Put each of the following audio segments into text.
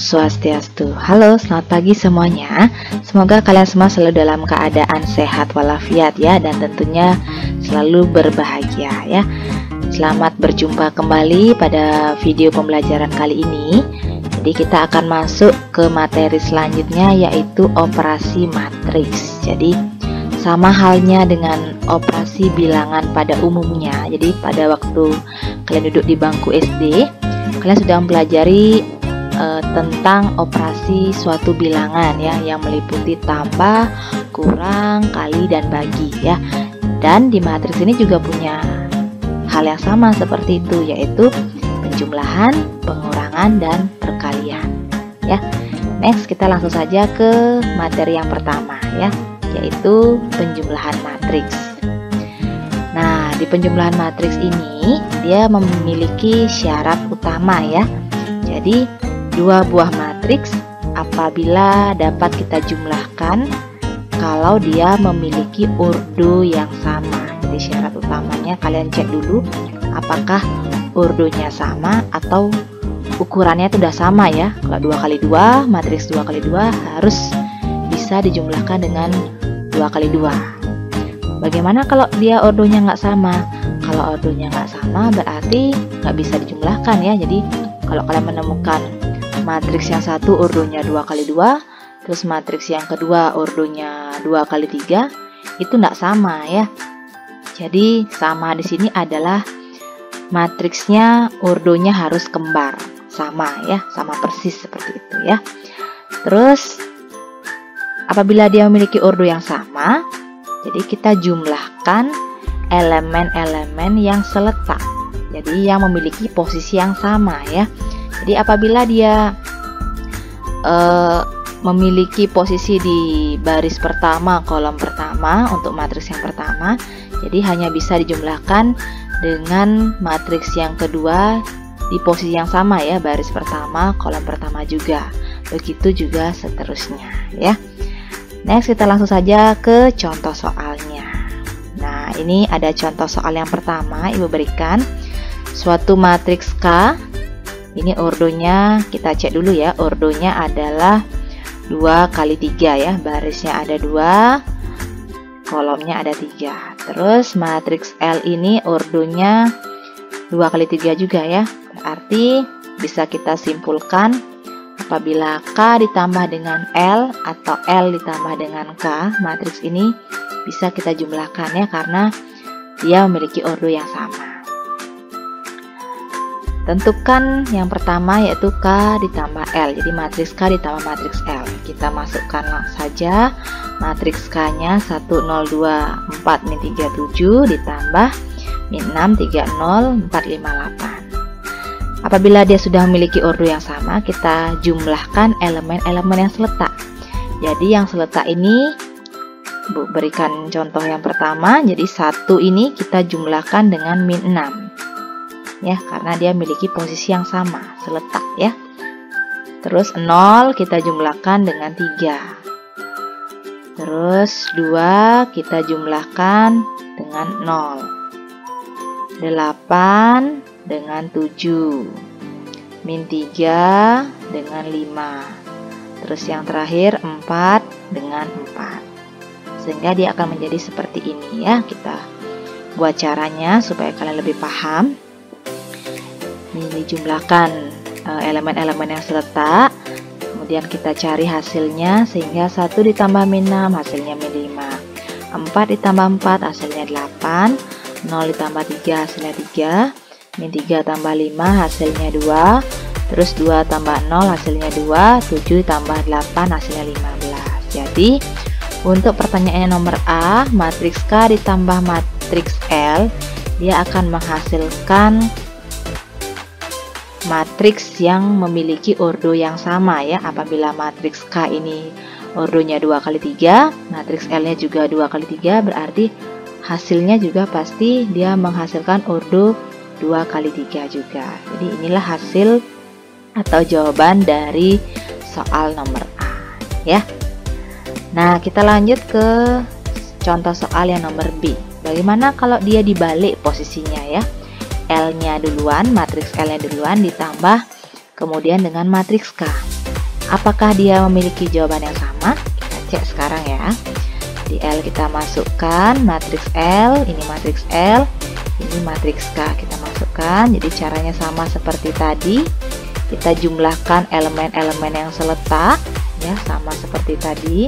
Swastiastu. Halo, selamat pagi semuanya. Semoga kalian semua selalu dalam keadaan sehat walafiat ya, dan tentunya selalu berbahagia ya. Selamat berjumpa kembali pada video pembelajaran kali ini. Jadi kita akan masuk ke materi selanjutnya, yaitu operasi matriks. Jadi sama halnya dengan operasi bilangan pada umumnya. Jadi pada waktu kalian duduk di bangku SD, kalian sudah mempelajari tentang operasi suatu bilangan ya, yang meliputi tambah, kurang, kali, dan bagi ya. Dan di matriks ini juga punya hal yang sama seperti itu, yaitu penjumlahan, pengurangan, dan perkalian ya. Next, kita langsung saja ke materi yang pertama ya, yaitu penjumlahan matriks. Nah, di penjumlahan matriks ini dia memiliki syarat utama ya. Jadi dua buah matriks apabila dapat kita jumlahkan kalau dia memiliki urdu yang sama. Jadi syarat utamanya kalian cek dulu apakah urdunya sama atau ukurannya itu udah sama ya. Kalau 2 kali 2, matriks 2 kali 2 harus bisa dijumlahkan dengan 2 kali 2. Bagaimana kalau dia urdunya nggak sama? Kalau urdunya nggak sama berarti nggak bisa dijumlahkan ya. Jadi kalau kalian menemukan matriks yang satu urdunya 2 kali 2, terus matriks yang kedua urdunya 2 kali 3, itu tidak sama ya. Jadi sama di sini adalah matriksnya urdunya harus kembar, sama ya, sama persis seperti itu ya. Terus apabila dia memiliki urdu yang sama, jadi kita jumlahkan elemen-elemen yang seletak. Jadi yang memiliki posisi yang sama ya. Jadi apabila dia memiliki posisi di baris pertama, kolom pertama untuk matriks yang pertama, jadi hanya bisa dijumlahkan dengan matriks yang kedua di posisi yang sama ya, baris pertama, kolom pertama juga. Begitu juga seterusnya ya. Next, kita langsung saja ke contoh soalnya. Nah, ini ada contoh soal yang pertama. Ibu berikan suatu matriks K. Ini urdunya kita cek dulu ya. Urdunya adalah 2 kali 3 ya. Barisnya ada 2, kolomnya ada 3. Terus matriks L ini urdunya 2 kali 3 juga ya. Berarti bisa kita simpulkan apabila K ditambah dengan L atau L ditambah dengan K, matriks ini bisa kita jumlahkan ya, karena dia memiliki urdu yang sama. Tentukan yang pertama yaitu K ditambah L. Jadi matriks K ditambah matriks L. Kita masukkan saja matriks K-nya 1, 0, 2, 4, min 3, 7 ditambah min 6, 3, 0, 4, 5, 8. Apabila dia sudah memiliki urdu yang sama, kita jumlahkan elemen-elemen yang seletak. Jadi yang seletak ini, Bu berikan contoh yang pertama. Jadi 1 ini kita jumlahkan dengan min 6. Ya, karena dia memiliki posisi yang sama, seletak ya. Terus 0 kita jumlahkan dengan 3. Terus 2 kita jumlahkan dengan 0. 8 dengan 7. Min 3 dengan 5. Terus yang terakhir 4 dengan 4. Sehingga dia akan menjadi seperti ini ya. Kita buat caranya supaya kalian lebih paham. Ini dijumlahkan elemen-elemen yang seletak, kemudian kita cari hasilnya, sehingga 1 ditambah min 6 hasilnya min 5, 4 ditambah 4 hasilnya 8, 0 ditambah 3 hasilnya 3, min 3 tambah 5 hasilnya 2, terus 2 tambah 0 hasilnya 2, 7 tambah 8 hasilnya 15. Jadi untuk pertanyaannya nomor A, matriks K ditambah matriks L, dia akan menghasilkan matriks yang memiliki urdu yang sama ya. Apabila matriks K ini urdunya 2 kali 3, matriks L nya juga 2 kali 3, berarti hasilnya juga pasti dia menghasilkan urdu 2 kali 3 juga. Jadi inilah hasil atau jawaban dari soal nomor A ya. Nah, kita lanjut ke contoh soal yang nomor B. Bagaimana kalau dia dibalik posisinya ya? L-nya duluan, matriks L-nya duluan ditambah kemudian dengan matriks K. Apakah dia memiliki jawaban yang sama? Kita cek sekarang ya. Di L kita masukkan matriks L, ini matriks L, ini matriks K kita masukkan. Jadi caranya sama seperti tadi. Kita jumlahkan elemen-elemen yang seletak ya, sama seperti tadi.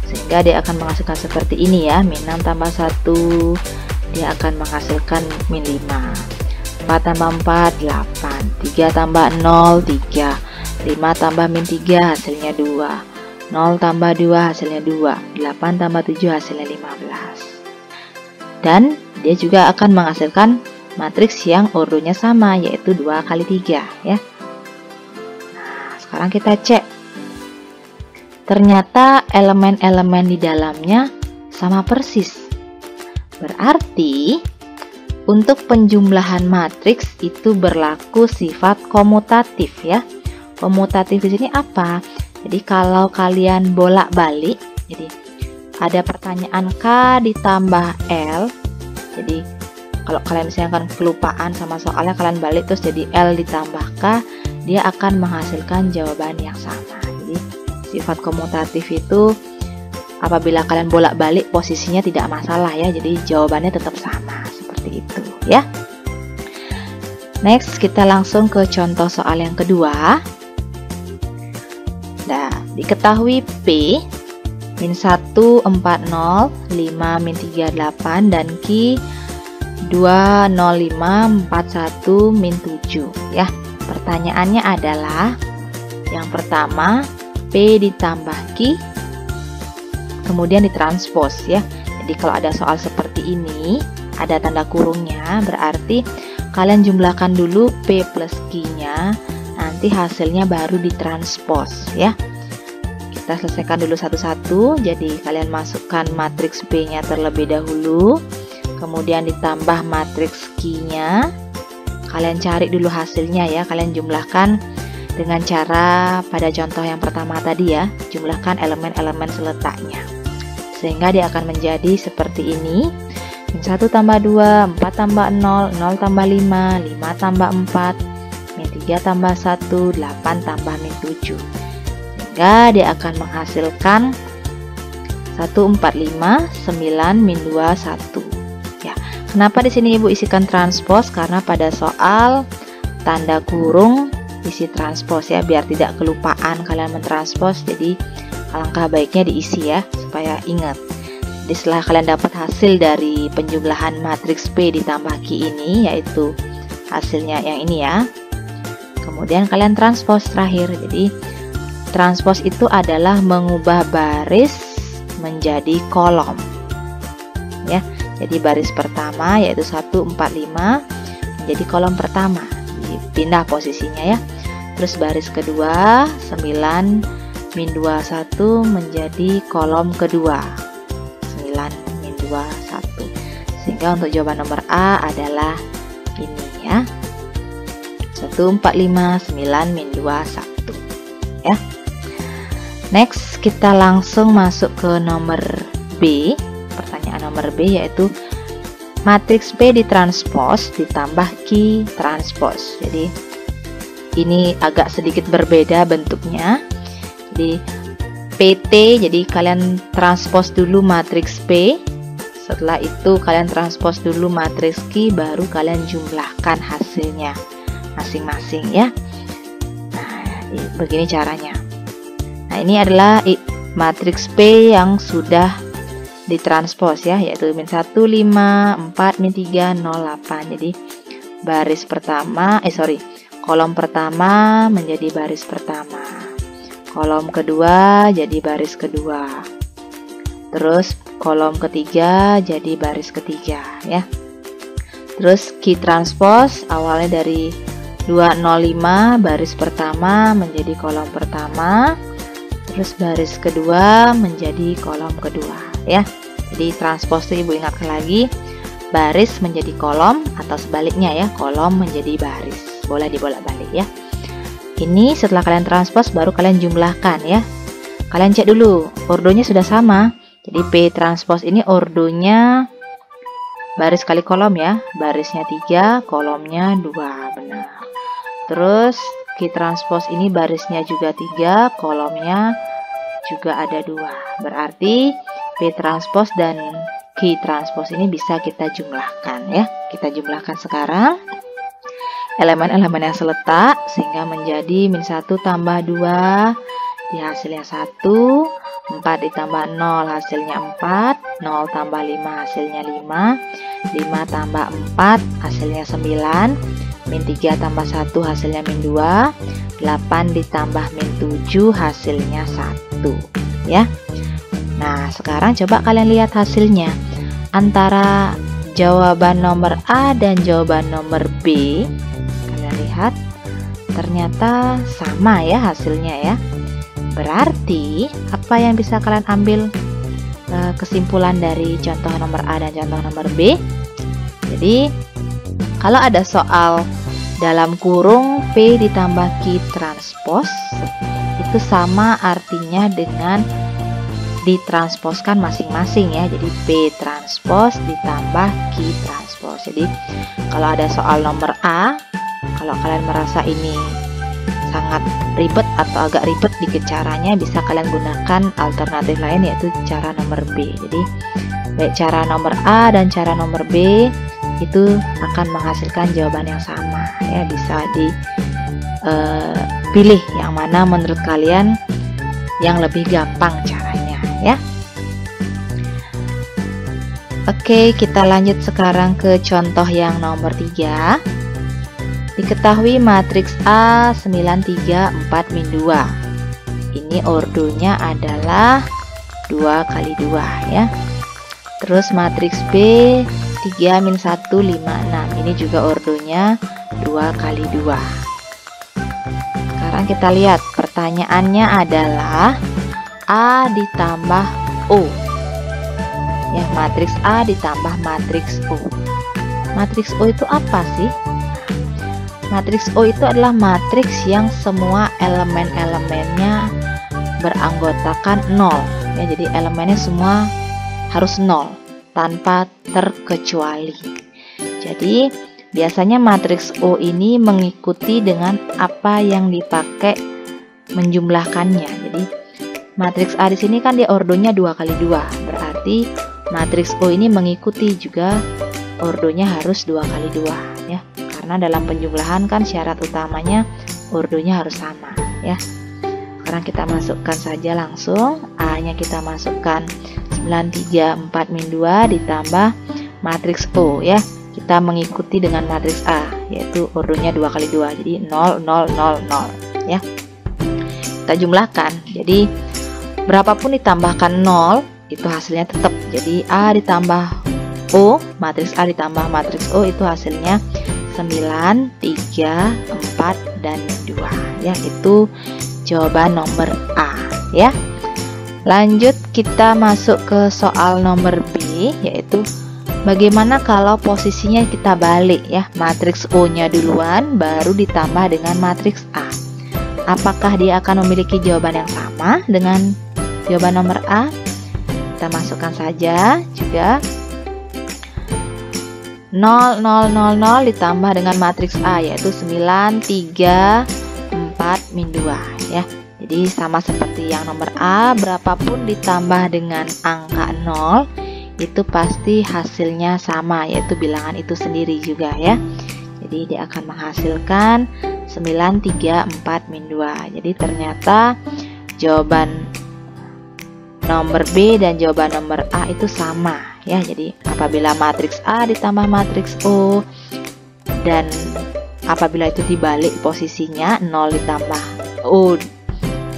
Sehingga dia akan menghasilkan seperti ini ya, min 6 tambah 1 dia akan menghasilkan min 5. 4 tambah 4 8, 3 tambah 0 3, 5 tambah min 3 hasilnya 2, 0 tambah 2 hasilnya 2, 8 tambah 7 hasilnya 15. Dan dia juga akan menghasilkan matriks yang ordonya sama, yaitu 2 kali 3 ya. Nah, sekarang kita cek. Ternyata elemen-elemen di dalamnya sama persis. Berarti untuk penjumlahan matriks itu berlaku sifat komutatif ya. Komutatif di sini apa? Jadi kalau kalian bolak-balik, jadi ada pertanyaan K ditambah L. Jadi kalau kalian misalkan kelupaan sama soalnya, kalian balik terus jadi L ditambah K, dia akan menghasilkan jawaban yang sama. Jadi sifat komutatif itu apabila kalian bolak-balik posisinya tidak masalah ya. Jadi jawabannya tetap sama seperti itu ya. Next kita langsung ke contoh soal yang kedua. Nah, diketahui P min 1 4 0, 5 min 3 8 dan Q 2 0 5 4 1 min 7 ya. Pertanyaannya adalah yang pertama P ditambah Q kemudian ditranspos ya. Jadi kalau ada soal seperti ini ada tanda kurungnya, berarti kalian jumlahkan dulu P plus Q-nya, nanti hasilnya baru ditranspos ya. Kita selesaikan dulu satu-satu. Jadi kalian masukkan matriks P-nya terlebih dahulu, kemudian ditambah matriks Q-nya. Kalian cari dulu hasilnya ya, kalian jumlahkan dengan cara pada contoh yang pertama tadi ya, jumlahkan elemen-elemen seletaknya. Sehingga dia akan menjadi seperti ini. Min 1 tambah 2, 4 tambah 0, 0 tambah 5, 5 tambah 4, min 3 tambah 1, 8 tambah min 7. Sehingga dia akan menghasilkan 145, 9 min 2, 1. Ya, kenapa di sini Ibu isikan transpos? Karena pada soal tanda kurung isi transpos ya, biar tidak kelupaan kalian mentranspos. Jadi alangkah baiknya diisi ya, supaya ingat. Jadi setelah kalian dapat hasil dari penjumlahan matriks P ditambah Q ini, yaitu hasilnya yang ini ya, kemudian kalian transpos terakhir. Jadi transpos itu adalah mengubah baris menjadi kolom ya. Jadi baris pertama yaitu 145 menjadi kolom pertama, dipindah posisinya ya. Terus baris kedua 9 min 21 menjadi kolom kedua 9 min 21. Sehingga untuk jawaban nomor A adalah ini ya, 145 9 min 21 ya. Next kita langsung masuk ke nomor B. Pertanyaan nomor B yaitu matriks P ditranspos ditambah Q transpos. Jadi ini agak sedikit berbeda bentuknya. Jadi PT, jadi kalian transpos dulu matriks P, setelah itu kalian transpos dulu matriks Q, baru kalian jumlahkan hasilnya masing-masing ya. Nah, begini caranya. Nah, ini adalah matriks P yang sudah ditranspos ya, yaitu min 1 5 4 min 3 0 8. Jadi baris pertama kolom pertama menjadi baris pertama, kolom kedua jadi baris kedua, terus kolom ketiga jadi baris ketiga ya. Terus Q transpos awalnya dari 205 baris pertama menjadi kolom pertama, terus baris kedua menjadi kolom kedua ya. Jadi transpos itu Ibu ingatkan lagi, baris menjadi kolom atau sebaliknya ya, kolom menjadi baris. Boleh dibolak-balik ya. Ini setelah kalian transpos baru kalian jumlahkan ya. Kalian cek dulu ordonya sudah sama. Jadi P transpos ini ordonya baris kali kolom ya. Barisnya 3, kolomnya 2, benar. Terus Q transpose ini barisnya juga 3, kolomnya juga ada 2. Berarti P transpose dan Q transpose ini bisa kita jumlahkan ya. Kita jumlahkan sekarang elemen-elemen yang seletak sehingga menjadi min 1 tambah 2 di hasilnya 1, 4 ditambah 0 hasilnya 4, 0 tambah 5 hasilnya 5, 5 tambah 4 hasilnya 9, min 3 tambah 1 hasilnya min 2, 8 ditambah min 7 hasilnya 1 ya. Nah sekarang coba kalian lihat hasilnya antara jawaban nomor A dan jawaban nomor B. Kalian lihat ternyata sama ya hasilnya ya. Berarti apa yang bisa kalian ambil kesimpulan dari contoh nomor A dan contoh nomor B? Jadi kalau ada soal dalam kurung P ditambah Q transpose itu sama artinya dengan ditransposkan masing-masing ya. Jadi P transpose ditambah Q transpose. Jadi kalau ada soal nomor A, kalau kalian merasa ini sangat ribet atau agak ribet dikit caranya, bisa kalian gunakan alternatif lain yaitu cara nomor B. Jadi baik cara nomor A dan cara nomor B itu akan menghasilkan jawaban yang sama ya. Bisa dipilih yang mana menurut kalian yang lebih gampang caranya ya. Oke, kita lanjut sekarang ke contoh yang nomor 3. Diketahui matriks A 9, 3, 4, min 2. Ini ordonya adalah 2 kali 2 ya. Terus matriks B 3, min 1, 5, 6. Ini juga ordonya 2 kali 2. Sekarang kita lihat pertanyaannya adalah A ditambah O. Ya, matriks A ditambah matriks O. Matriks O itu apa sih? Matriks O itu adalah matriks yang semua elemen-elemennya beranggotakan 0 ya. Jadi elemennya semua harus 0 tanpa terkecuali. Jadi biasanya matriks O ini mengikuti dengan apa yang dipakai menjumlahkannya. Jadi matriks A di sini kan dia ordonya 2 kali 2. Berarti matriks O ini mengikuti juga ordonya harus 2 kali 2 ya. Karena dalam penjumlahan kan syarat utamanya ordonya harus sama ya. Sekarang kita masukkan saja langsung. A nya kita masukkan 9, 3, 4, min 2 ditambah matriks O ya. Kita mengikuti dengan matriks A yaitu ordonya 2 kali 2. Jadi 0, 0, 0, 0 ya. Kita jumlahkan. Jadi berapapun ditambahkan 0 itu hasilnya tetap. Jadi A ditambah O, matriks A ditambah matriks O itu hasilnya 9, 3, 4, dan 2 ya. Itu jawaban nomor A ya. Lanjut kita masuk ke soal nomor B, yaitu bagaimana kalau posisinya kita balik ya. Matriks O nya duluan baru ditambah dengan matriks A. Apakah dia akan memiliki jawaban yang sama dengan jawaban nomor A? Kita masukkan saja juga 0, 0, 0, 0 ditambah dengan matriks A yaitu 9, 3, 4, min 2 ya. Jadi sama seperti yang nomor A, berapapun ditambah dengan angka 0 itu pasti hasilnya sama, yaitu bilangan itu sendiri juga ya. Jadi dia akan menghasilkan 9, 3, 4, min 2. Jadi ternyata jawaban nomor B dan jawaban nomor A itu sama ya. Jadi apabila matriks A ditambah matriks O dan apabila itu dibalik posisinya 0 ditambah O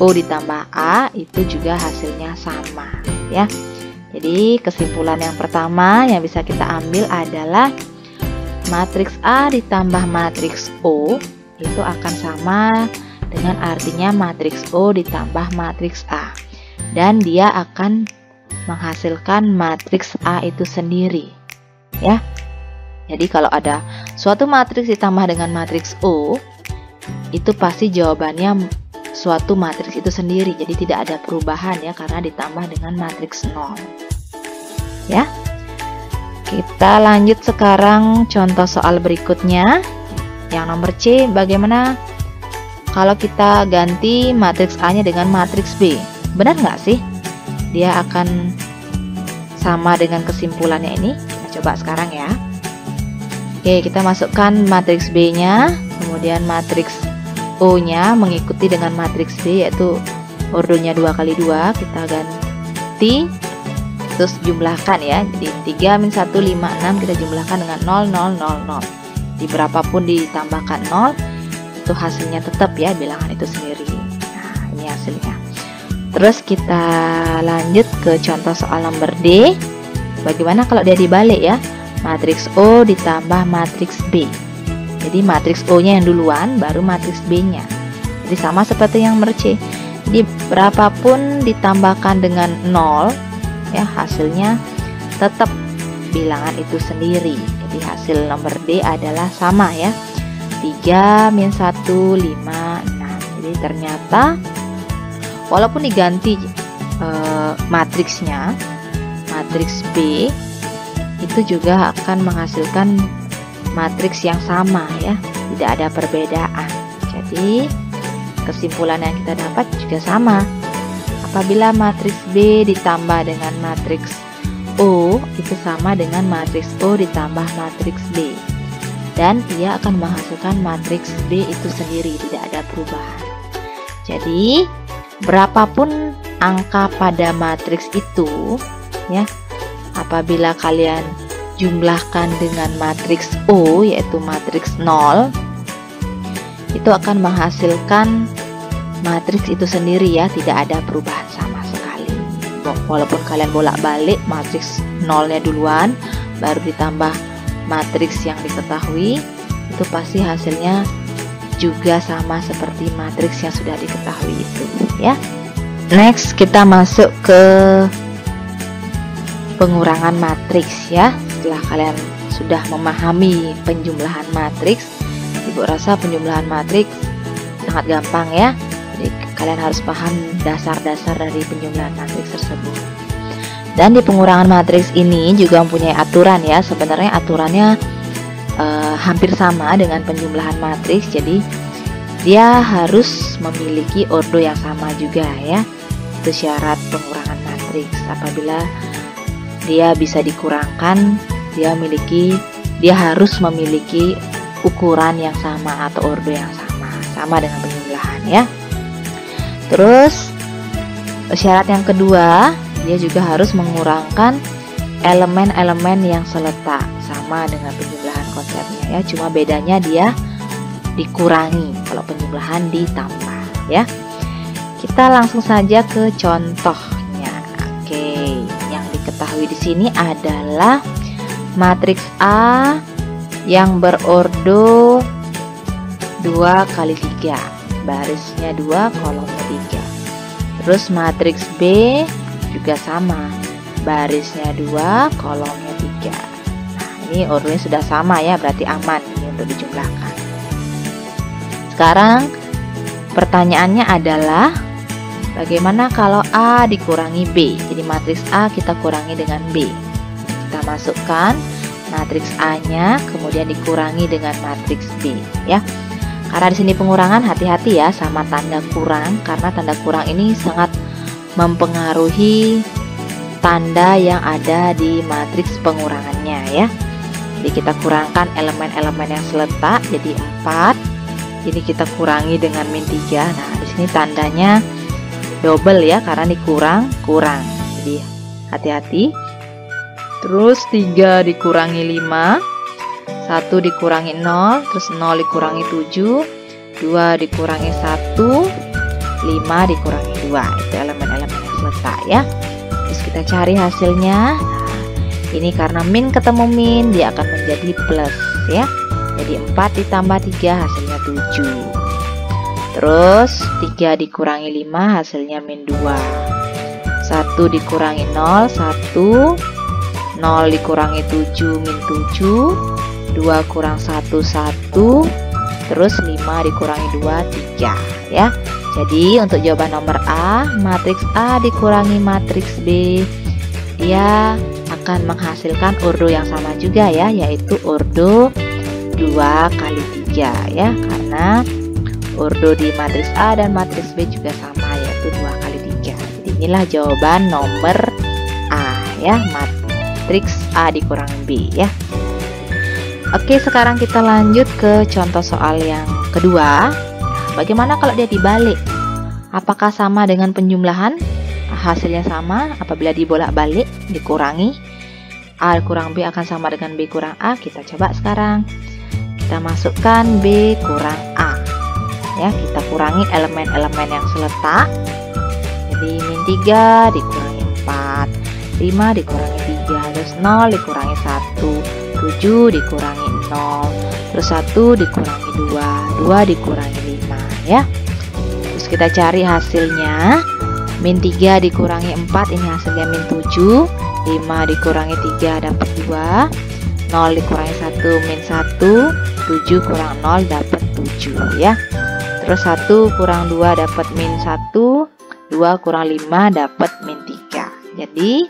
ditambah A itu juga hasilnya sama ya. Jadi kesimpulan yang pertama yang bisa kita ambil adalah matriks A ditambah matriks O itu akan sama dengan artinya matriks O ditambah matriks A, dan dia akan menghasilkan matriks A itu sendiri ya. Jadi kalau ada suatu matriks ditambah dengan matriks O itu pasti jawabannya suatu matriks itu sendiri. Jadi tidak ada perubahan ya karena ditambah dengan matriks 0 ya. Kita lanjut sekarang contoh soal berikutnya yang nomor C. Bagaimana kalau kita ganti matriks A-nya dengan matriks B, benar nggak sih? Dia akan sama dengan kesimpulannya ini. Kita coba sekarang ya. Oke, kita masukkan matriks B-nya, kemudian matriks O-nya mengikuti dengan matriks B, yaitu ordonya 2 kali 2. Kita ganti, terus jumlahkan ya. Jadi 3 min 1, 5, 6 kita jumlahkan dengan 0, 0, 0, 0. Di berapapun ditambahkan 0, itu hasilnya tetap ya, bilangan itu sendiri. Nah, ini hasilnya. Terus kita lanjut ke contoh soal nomor D. Bagaimana kalau dia dibalik ya? Matriks O ditambah matriks B. Jadi matriks O-nya yang duluan, baru matriks B-nya. Jadi sama seperti yang nomor C. Jadi berapapun ditambahkan dengan 0, ya hasilnya tetap bilangan itu sendiri. Jadi hasil nomor D adalah sama ya. 3 min 1, 5, 6. Jadi ternyata walaupun diganti matriksnya, matriks B itu juga akan menghasilkan matriks yang sama ya, tidak ada perbedaan. Jadi kesimpulan yang kita dapat juga sama. Apabila matriks B ditambah dengan matriks O, itu sama dengan matriks O ditambah matriks B, dan ia akan menghasilkan matriks B itu sendiri, tidak ada perubahan. Jadi berapapun angka pada matriks itu ya, apabila kalian jumlahkan dengan matriks O, yaitu matriks 0, itu akan menghasilkan matriks itu sendiri ya, tidak ada perubahan sama sekali. Walaupun kalian bolak-balik matriks 0-nya duluan, baru ditambah matriks yang diketahui, itu pasti hasilnya juga sama seperti matriks yang sudah diketahui itu ya. Next, kita masuk ke pengurangan matriks ya. Setelah kalian sudah memahami penjumlahan matriks, Ibu rasa penjumlahan matriks sangat gampang ya. Jadi kalian harus paham dasar-dasar dari penjumlahan matriks tersebut. Dan di pengurangan matriks ini juga mempunyai aturan ya. Sebenarnya aturannya hampir sama dengan penjumlahan matriks. Jadi dia harus memiliki ordo yang sama juga ya. Itu syarat pengurangan matriks. Apabila dia bisa dikurangkan, dia harus memiliki ukuran yang sama atau ordo yang sama dengan penjumlahan ya. Terus syarat yang kedua, dia juga harus mengurangkan elemen-elemen yang seletak, sama dengan penjumlahan konsepnya ya. Cuma bedanya dia dikurangi, kalau penjumlahan ditambah ya. Kita langsung saja ke contohnya. Oke, yang diketahui di sini adalah matriks A yang berordo 2 kali 3, barisnya 2, kolomnya 3. Terus matriks B juga sama, barisnya 2, kolomnya 3. Nah, ini ordonya sudah sama ya, berarti aman ini untuk dijumlahkan. Sekarang pertanyaannya adalah bagaimana kalau A dikurangi B? Jadi matriks A kita kurangi dengan B. Kita masukkan matriks A-nya, kemudian dikurangi dengan matriks B ya. Karena di sini pengurangan, hati-hati ya sama tanda kurang, karena tanda kurang ini sangat mempengaruhi tanda yang ada di matriks pengurangannya ya. Jadi kita kurangkan elemen-elemen yang seletak jadi 4. Jadi kita kurangi dengan min 3. Nah, di sini tandanya double ya, karena dikurang. Jadi hati-hati. Terus 3 dikurangi 5, 1 dikurangi 0, terus 0 dikurangi 7, 2 dikurangi 1, 5 dikurangi 2. Itu elemen-elemen yang seletak ya. Terus kita cari hasilnya. Nah, ini karena min ketemu min, dia akan menjadi plus ya. Jadi 4 ditambah 3 hasilnya 7. Terus 3 dikurangi 5 hasilnya min 2. 1 dikurangi 0, 1. 0 dikurangi 7 min 7, 2 kurang 1 1, terus 5 dikurangi 2 3 ya. Jadi untuk jawaban nomor A, matriks A dikurangi matriks B, dia akan menghasilkan ordo yang sama juga ya, yaitu ordo 2 kali 3 ya, karena Ordo di matriks A dan matriks B juga sama, yaitu 2 kali 3. Jadi inilah jawaban nomor A ya, matriks A dikurangi B ya. Oke, sekarang kita lanjut ke contoh soal yang kedua. Bagaimana kalau dia dibalik? Apakah sama dengan penjumlahan? Hasilnya sama. Apabila dibolak-balik, dikurangi, A kurang B akan sama dengan B kurang A. Kita coba sekarang. Kita masukkan B kurang A ya, kita kurangi elemen-elemen yang seletak. Jadi min 3 dikurangi 4, 5 dikurangi 3, terus 0 dikurangi 1, 7 dikurangi 0, terus 1 dikurangi 2, 2 dikurangi 5 ya. Terus kita cari hasilnya. Min 3 dikurangi 4, ini hasilnya min 7. 5 dikurangi 3 dapat 2, 0 dikurangi 1 min 1, 7 kurang 0 dapat 7 ya. Terus 1 kurang 2 dapat min 1, 2 kurang 5 dapat min 3. Jadi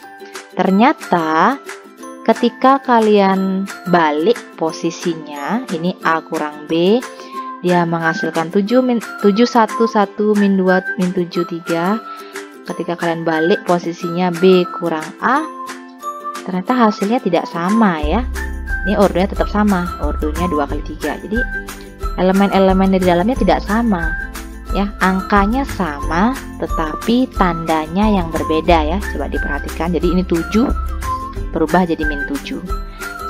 ternyata ketika kalian balik posisinya, ini A kurang B, dia menghasilkan 7 1 1 min 2 min 7 3. Ketika kalian balik posisinya B kurang A, ternyata hasilnya tidak sama ya. Ini ordonya tetap sama, ordonya 2 kali 3. Jadi elemen-elemen di dalamnya tidak sama ya, angkanya sama tetapi tandanya yang berbeda ya. Coba diperhatikan. Jadi ini 7 berubah jadi min 7,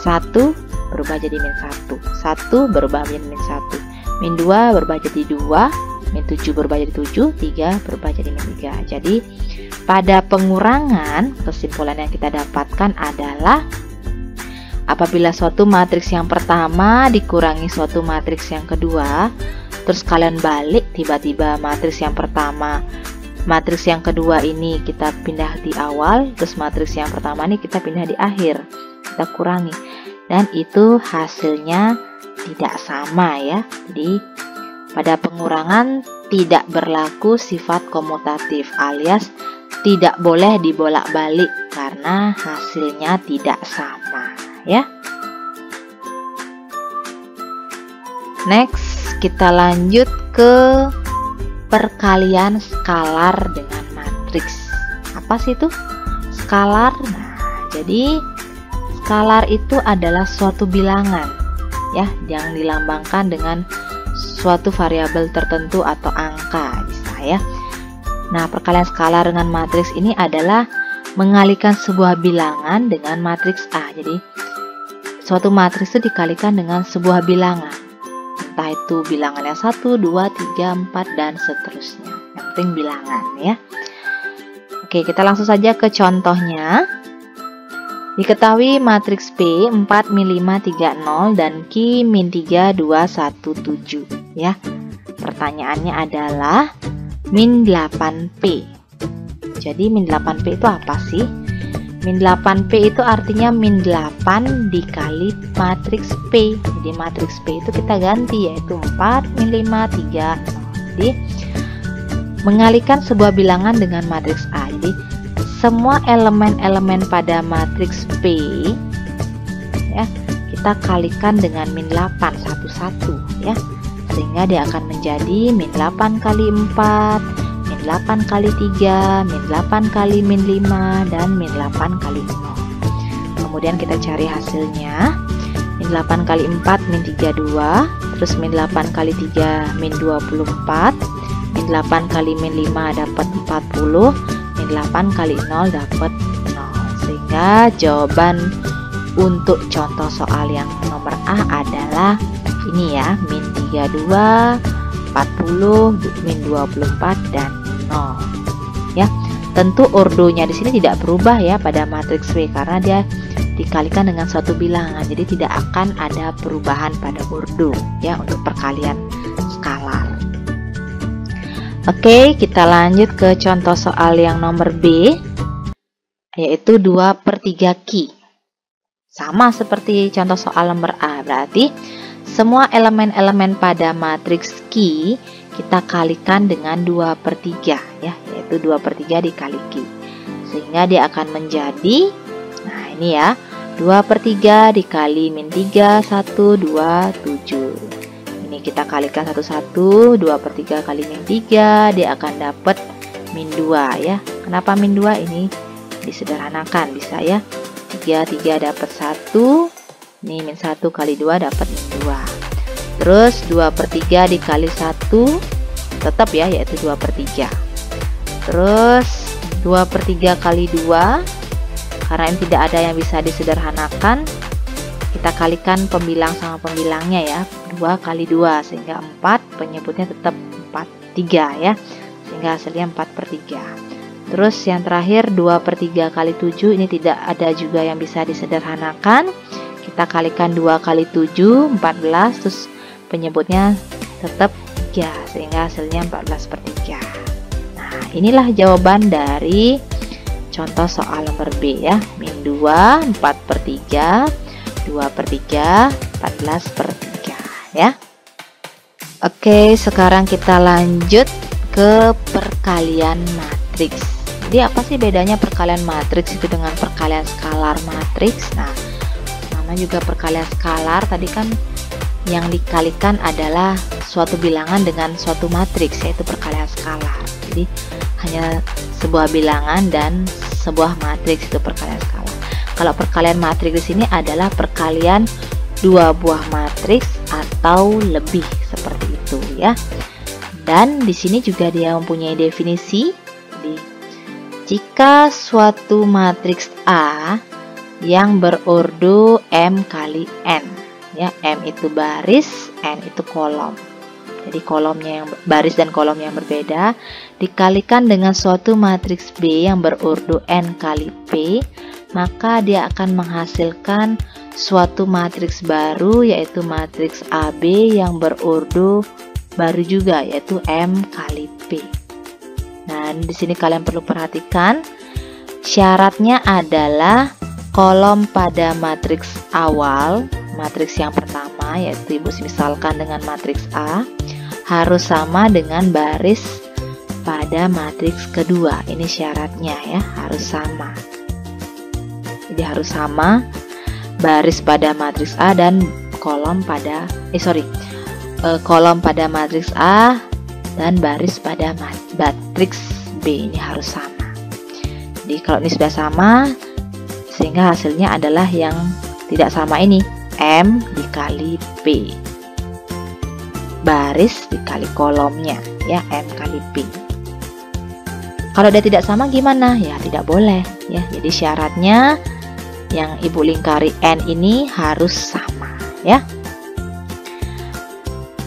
1 berubah jadi min 1, 1 berubah jadi min 1, min 2 berubah jadi 2, min 7 berubah jadi 7, 3 berubah jadi min 3. Jadi pada pengurangan, kesimpulan yang kita dapatkan adalah apabila suatu matriks yang pertama dikurangi suatu matriks yang kedua, terus kalian balik tiba-tiba matriks yang pertama, matriks yang kedua ini kita pindah di awal, terus matriks yang pertama ini kita pindah di akhir, kita kurangi, dan itu hasilnya tidak sama ya. Jadi pada pengurangan tidak berlaku sifat komutatif, alias tidak boleh dibolak-balik karena hasilnya tidak sama ya. Next, kita lanjut ke perkalian skalar dengan matriks. Apa sih itu skalar? Nah, jadi skalar itu adalah suatu bilangan ya, yang dilambangkan dengan suatu variabel tertentu atau angka bisa ya. Nah, perkalian skalar dengan matriks ini adalah mengalihkan sebuah bilangan dengan matriks A. Jadi suatu matriks itu dikalikan dengan sebuah bilangan, entah itu bilangannya 1, 2, 3, 4 dan seterusnya. Yang penting bilangan ya. Oke, kita langsung saja ke contohnya. Diketahui matriks P 4 min 5 3 0 dan Q min 3 2 1 7 ya. Pertanyaannya adalah min 8P. Jadi min 8P itu apa sih? Min 8P itu artinya min 8 dikali matriks P. Jadi matriks P itu kita ganti, yaitu 4 min 5 3 0. Jadi mengalihkan sebuah bilangan dengan matriks A. Jadi semua elemen-elemen pada matriks P ya, kita kalikan dengan min 8 satu-satu ya, sehingga dia akan menjadi min 8 kali 4, min 8 kali 3, min 8 kali min 5, dan min 8 kali 0. Kemudian kita cari hasilnya. Min 8 kali 4 min 32, terus min 8 kali 3 min 24, min 8 kali min 5 dapat 40, min 8 kali 0 dapat 0. Sehingga jawaban untuk contoh soal yang nomor A adalah ini ya, min 32, 40, min 24 dan 0 ya. Tentu ordonya di sini tidak berubah ya pada matriks W karena dia dikalikan dengan suatu bilangan. Jadi tidak akan ada perubahan pada ordo ya untuk perkalian skalar. Oke, kita lanjut ke contoh soal yang nomor B, yaitu 2/3 Q. Sama seperti contoh soal nomor A, berarti semua elemen-elemen pada matriks Q kita kalikan dengan 2/3 ya, yaitu 2/3 dikali Q. Sehingga dia akan menjadi, nah ini ya, 2/3 dikali min 3, 1, 2, 7. Ini kita kalikan satu-satu, 2/3 kali min 3, dia akan dapat min 2 ya. Kenapa min 2? Ini disederhanakan bisa ya. 3 dapat 1, ini min 1 kali 2 dapat min 2. Terus 2/3 dikali 1 tetap ya, yaitu 2/3. Terus 2/3 kali 2, karena ini tidak ada yang bisa disederhanakan, kita kalikan pembilang sama pembilangnya ya, 2 kali 2 sehingga 4, penyebutnya tetap 3 ya, sehingga hasilnya 4/3. Terus yang terakhir 2/3 kali 7, ini tidak ada juga yang bisa disederhanakan, kita kalikan 2 kali 7, 14, terus penyebutnya tetap 3 sehingga hasilnya 14/3. Nah, inilah jawaban dari contoh soal nomor B ya, min 2, 4/3, 2/3, 14/3 ya. Oke, sekarang kita lanjut ke perkalian matriks. Jadi apa sih bedanya perkalian matriks itu dengan perkalian skalar matriks? Nah, nama juga perkalian skalar, tadi kan yang dikalikan adalah suatu bilangan dengan suatu matriks, yaitu perkalian skalar. Jadi hanya sebuah bilangan dan sebuah matriks, itu perkalian skalar. Kalau perkalian matriks di sini adalah perkalian dua buah matriks atau lebih, seperti itu ya. Dan di sini juga dia mempunyai definisi. Jadi, jika suatu matriks A yang berordo M kali N, ya, M itu baris, N itu kolom. Jadi kolomnya yang baris dan kolom yang berbeda dikalikan dengan suatu matriks B yang berordo N kali P, maka dia akan menghasilkan suatu matriks baru, yaitu matriks AB yang berordo baru juga, yaitu M kali P. Nah, di sini kalian perlu perhatikan syaratnya adalah kolom pada matriks awal, matriks yang pertama, yaitu ibu misalkan dengan matriks A, harus sama dengan baris pada matriks kedua. Ini syaratnya ya, harus sama. Jadi harus sama baris pada matriks A dan kolom pada kolom pada matriks A dan baris pada matriks B, ini harus sama. Jadi kalau ini sudah sama, sehingga hasilnya adalah yang tidak sama ini, M dikali P, baris dikali kolomnya ya, M kali P. Kalau dia tidak sama gimana? Ya tidak boleh ya. Jadi syaratnya yang ibu lingkari N ini harus sama ya.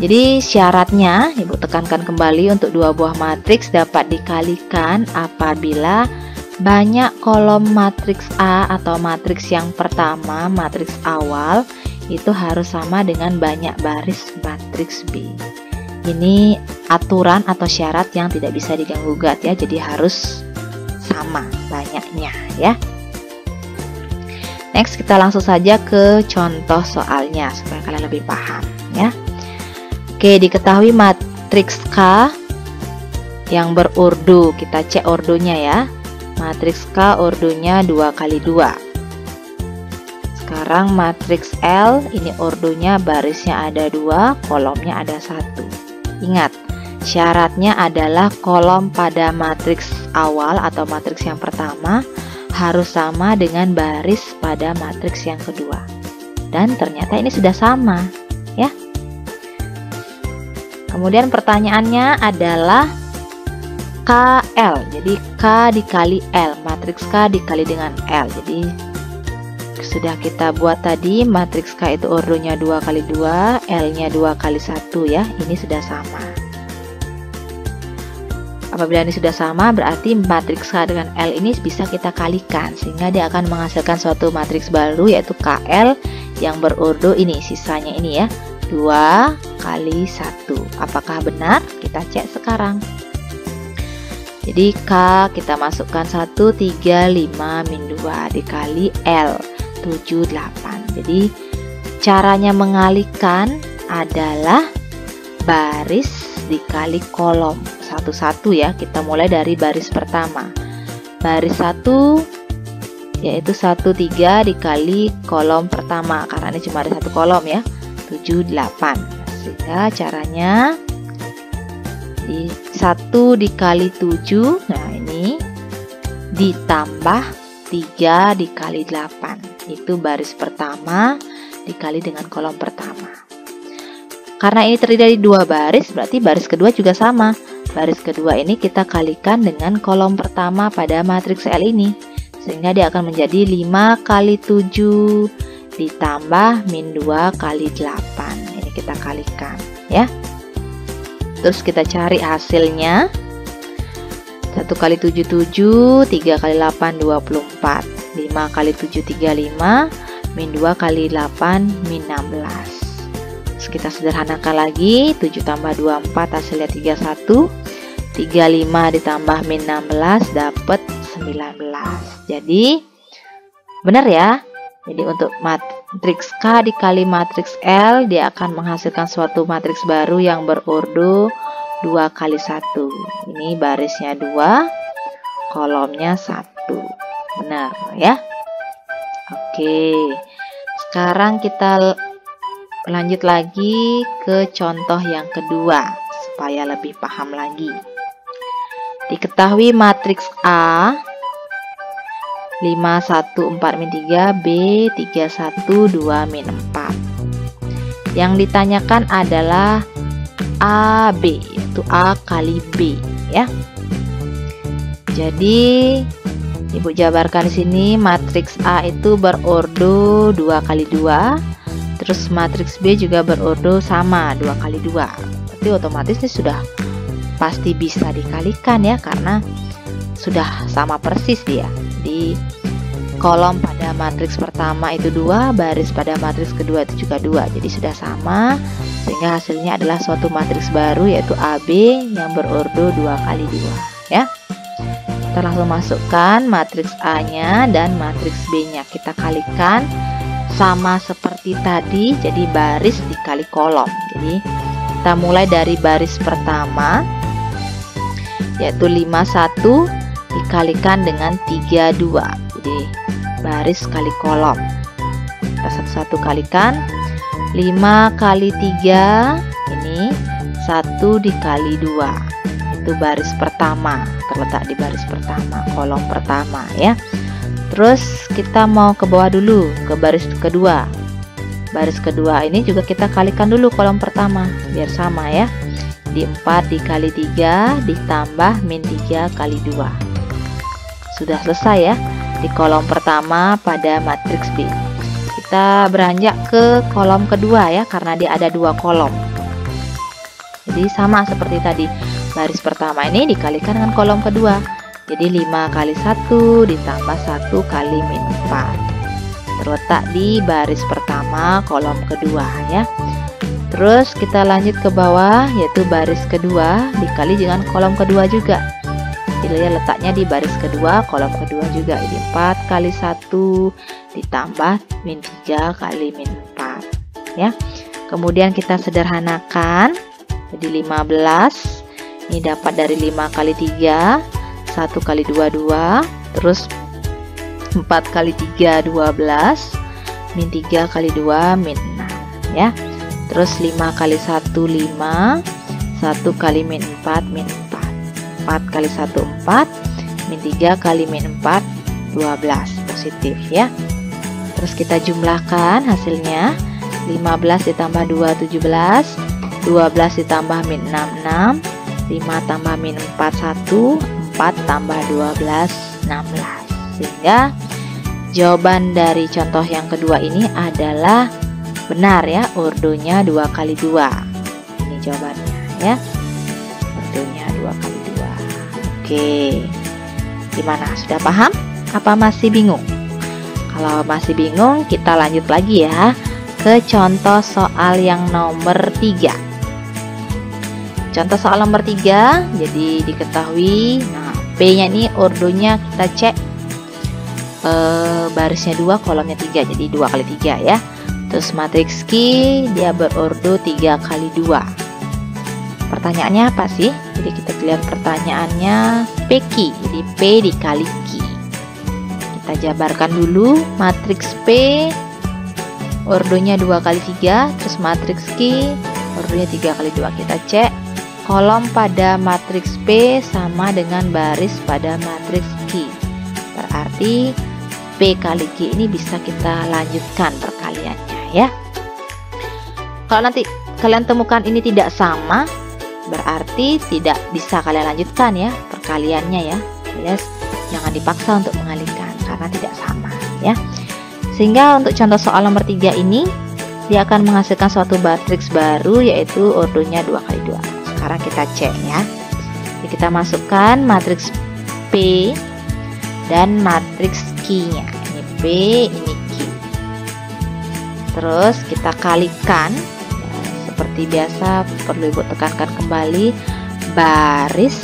Jadi syaratnya ibu tekankan kembali, untuk dua buah matriks dapat dikalikan apabila banyak kolom matriks A atau matriks yang pertama, matriks awal, itu harus sama dengan banyak baris matriks B. Ini aturan atau syarat yang tidak bisa diganggu-gugat ya, jadi harus sama banyaknya ya. Next, kita langsung saja ke contoh soalnya supaya kalian lebih paham ya. Oke, diketahui matriks K yang berordo, kita cek ordonya ya. Matriks K ordonya 2 kali 2. Sekarang matriks L, ini ordonya barisnya ada 2, kolomnya ada 1. Ingat, syaratnya adalah kolom pada matriks awal atau matriks yang pertama harus sama dengan baris pada matriks yang kedua. Dan ternyata ini sudah sama ya. Kemudian pertanyaannya adalah KL. Jadi K dikali L, matriks K dikali dengan L. Jadi sudah kita buat tadi, matriks K itu ordonya 2 kali 2, L-nya 2 kali 1 ya. Ini sudah sama. Apabila ini sudah sama, berarti matriks K dengan L ini bisa kita kalikan, sehingga dia akan menghasilkan suatu matriks baru, yaitu KL yang berordo ini, sisanya ini ya, 2 kali 1. Apakah benar? Kita cek sekarang. Jadi K kita masukkan 1, 3, 5, min 2 dikali L 7, 8. Jadi caranya mengalihkan adalah baris dikali kolom satu-satu ya. Kita mulai dari baris pertama. Baris 1 yaitu 1, 3 dikali kolom pertama, karena ini cuma ada satu kolom ya, 7, 8. Sehingga caranya 1 dikali 7, nah ini ditambah 3 dikali 8. Itu baris pertama dikali dengan kolom pertama. Karena ini terdiri dari 2 baris, berarti baris kedua juga sama. Baris kedua ini kita kalikan dengan kolom pertama pada matriks L ini. Sehingga dia akan menjadi 5 kali 7 ditambah min 2 kali 8. Ini kita kalikan ya. Terus kita cari hasilnya. 1 kali 7 7, 3 kali 8 24, 5 kali 7 35, min 2 kali 8 min 16. Terus kita sederhanakan lagi, 7 tambah 24 hasilnya 31, 35 ditambah min 16 dapat 19. Jadi benar ya. Jadi untuk matriks K dikali matriks L, dia akan menghasilkan suatu matriks baru yang berordo 2 kali 1. Ini barisnya 2, kolomnya 1. Benar ya. Oke. Sekarang kita lanjut lagi ke contoh yang kedua supaya lebih paham lagi. Diketahui matriks A 5 1 4 min 3, B 3 1 2 min 4. Yang ditanyakan adalah AB, yaitu A kali B ya. Jadi Ibu jabarkan di sini, matriks A itu berordo 2 kali 2, terus matriks B juga berordo sama 2 kali 2. Berarti otomatis ini sudah pasti bisa dikalikan ya, karena sudah sama persis dia. Di kolom pada matriks pertama itu 2, baris pada matriks kedua itu juga 2. Jadi sudah sama, sehingga hasilnya adalah suatu matriks baru yaitu AB yang berordo 2 kali 2 ya. Kita langsung masukkan matriks A-nya dan matriks B-nya. Kita kalikan sama seperti tadi, jadi baris dikali kolom. Jadi kita mulai dari baris pertama yaitu 51 dikalikan dengan 32. Jadi baris kali kolom. Kita satu-satu kalikan. 5 kali 3 ini 1 dikali 2. Itu baris pertama, terletak di baris pertama, kolom pertama ya. Terus kita mau ke bawah dulu, ke baris kedua. Baris kedua ini juga kita kalikan dulu kolom pertama biar sama ya. Di 4 dikali 3 ditambah min 3 kali 2. Sudah selesai ya di kolom pertama pada matriks B. Kita beranjak ke kolom kedua ya, karena dia ada 2 kolom. Jadi sama seperti tadi, baris pertama ini dikalikan dengan kolom kedua. Jadi 5 kali 1 ditambah 1 kali min 4. Terletak di baris pertama kolom kedua ya. Terus kita lanjut ke bawah, yaitu baris kedua dikali dengan kolom kedua juga. Jadi letaknya di baris kedua, kolom kedua juga. Jadi 4 kali 1 ditambah min 3 kali min 4 ya. Kemudian kita sederhanakan, jadi 15 ini dapat dari 5 kali 3, 1 kali 2 2, terus 4 kali 3 12, min 3 kali 2 min 6 ya. Terus 5 kali 1 5, 1 kali min 4 min 4, 4 kali 1 4, min 3 kali min 4 12, positif ya. Terus kita jumlahkan hasilnya, 15 ditambah 2 17, 12 ditambah min 6 6, 5 tambah min 4 1, 4 tambah 12 16. Sehingga jawaban dari contoh yang kedua ini adalah benar ya, ordonya 2 kali 2. Ini jawabannya ya, ordonya 2 kali 2. Oke, gimana, sudah paham? Apa masih bingung? Kalau masih bingung, kita lanjut lagi ya ke contoh soal yang nomor 3. Contoh soal nomor 3, jadi diketahui, nah P-nya ini ordonya kita cek, barisnya 2, kolomnya 3, jadi 2 kali 3 ya. Terus matriks Q dia berordo 3 kali 2. Pertanyaannya apa sih? Jadi kita lihat pertanyaannya PQ, jadi P dikali Q. Kita jabarkan dulu, matriks P ordonya 2 kali 3, terus matriks Q ordonya 3 kali 2. Kita cek kolom pada matriks P sama dengan baris pada matriks Q. Berarti P kali Q ini bisa kita lanjutkan perkaliannya ya. Kalau nanti kalian temukan ini tidak sama, berarti tidak bisa kalian lanjutkan ya perkaliannya ya. Alias jangan dipaksa untuk mengalihkan karena tidak sama ya. Sehingga untuk contoh soal nomor 3 ini dia akan menghasilkan suatu matriks baru yaitu ordonya 2 kali 2. Sekarang kita cek ya. Jadi kita masukkan matriks P dan matriks Q-nya. Ini P, ini Q. Terus kita kalikan. Seperti biasa perlu Ibu tekankan kembali baris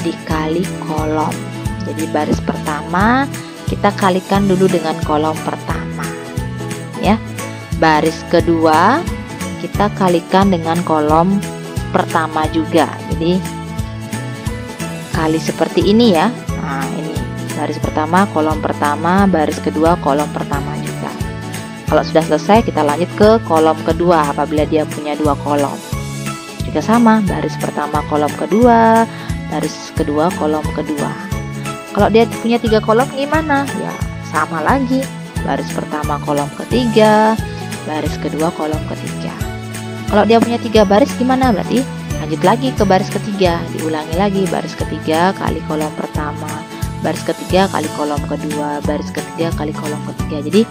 dikali kolom. Jadi baris pertama kita kalikan dulu dengan kolom pertama ya. Baris kedua kita kalikan dengan kolom pertama juga. Jadi kali seperti ini ya. Nah, ini baris pertama, kolom pertama, baris kedua, kolom pertama juga. Kalau sudah selesai kita lanjut ke kolom kedua apabila dia punya 2 kolom. Juga sama, baris pertama kolom kedua, baris kedua kolom kedua. Kalau dia punya 3 kolom gimana? Ya sama lagi, baris pertama kolom ketiga, baris kedua kolom ketiga. Kalau dia punya 3 baris gimana? Berarti lanjut lagi ke baris ketiga, diulangi lagi baris ketiga kali kolom pertama, baris ketiga kali kolom kedua, baris ketiga kali kolom ketiga. Jadi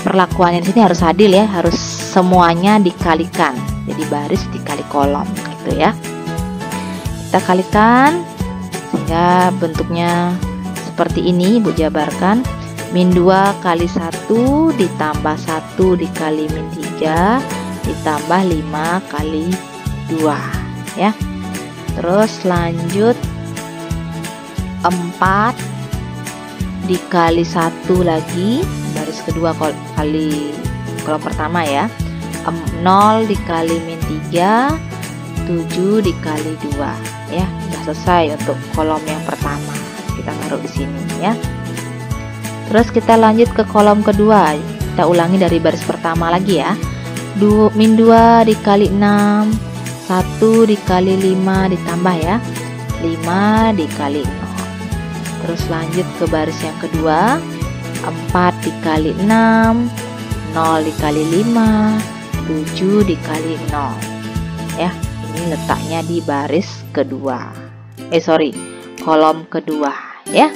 perlakuannya di sini harus adil ya, harus semuanya dikalikan. Jadi baris dikali kolom gitu ya. Kita kalikan sehingga bentuknya seperti ini. Ibu jabarkan min 2 kali 1 ditambah 1 dikali min 3 ditambah 5 kali 2 ya. Terus lanjut 4 dikali 1 lagi, baris kedua kali kolom pertama ya. 0 dikali min 3, 7 dikali 2 ya. Sudah selesai untuk kolom yang pertama. Kita taruh di sini ya. Terus kita lanjut ke kolom kedua. Kita ulangi dari baris pertama lagi ya. Min 2 dikali 6, 1 dikali 5 ditambah ya, 5 dikali 0. Terus lanjut ke baris yang kedua, 4 dikali 6, 0 dikali 5, 7 dikali 0 ya. Ini letaknya di baris kedua, kolom kedua ya.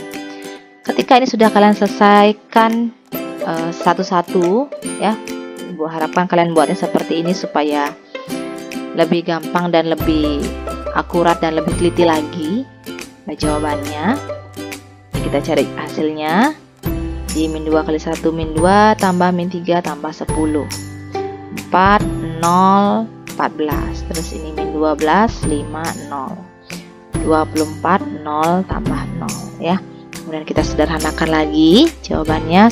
Ketika ini sudah kalian selesaikan satu-satu ya, Ibu harapkan kalian buatnya seperti ini supaya lebih gampang dan lebih akurat dan lebih teliti lagi jawabannya. Kita cari hasilnya di min 2 kali 1 min 2 tambah min 3 tambah 10, 4, 0, 14. Terus ini min 12, 5, 0, 24, 0 tambah 0 ya. Kemudian kita sederhanakan lagi jawabannya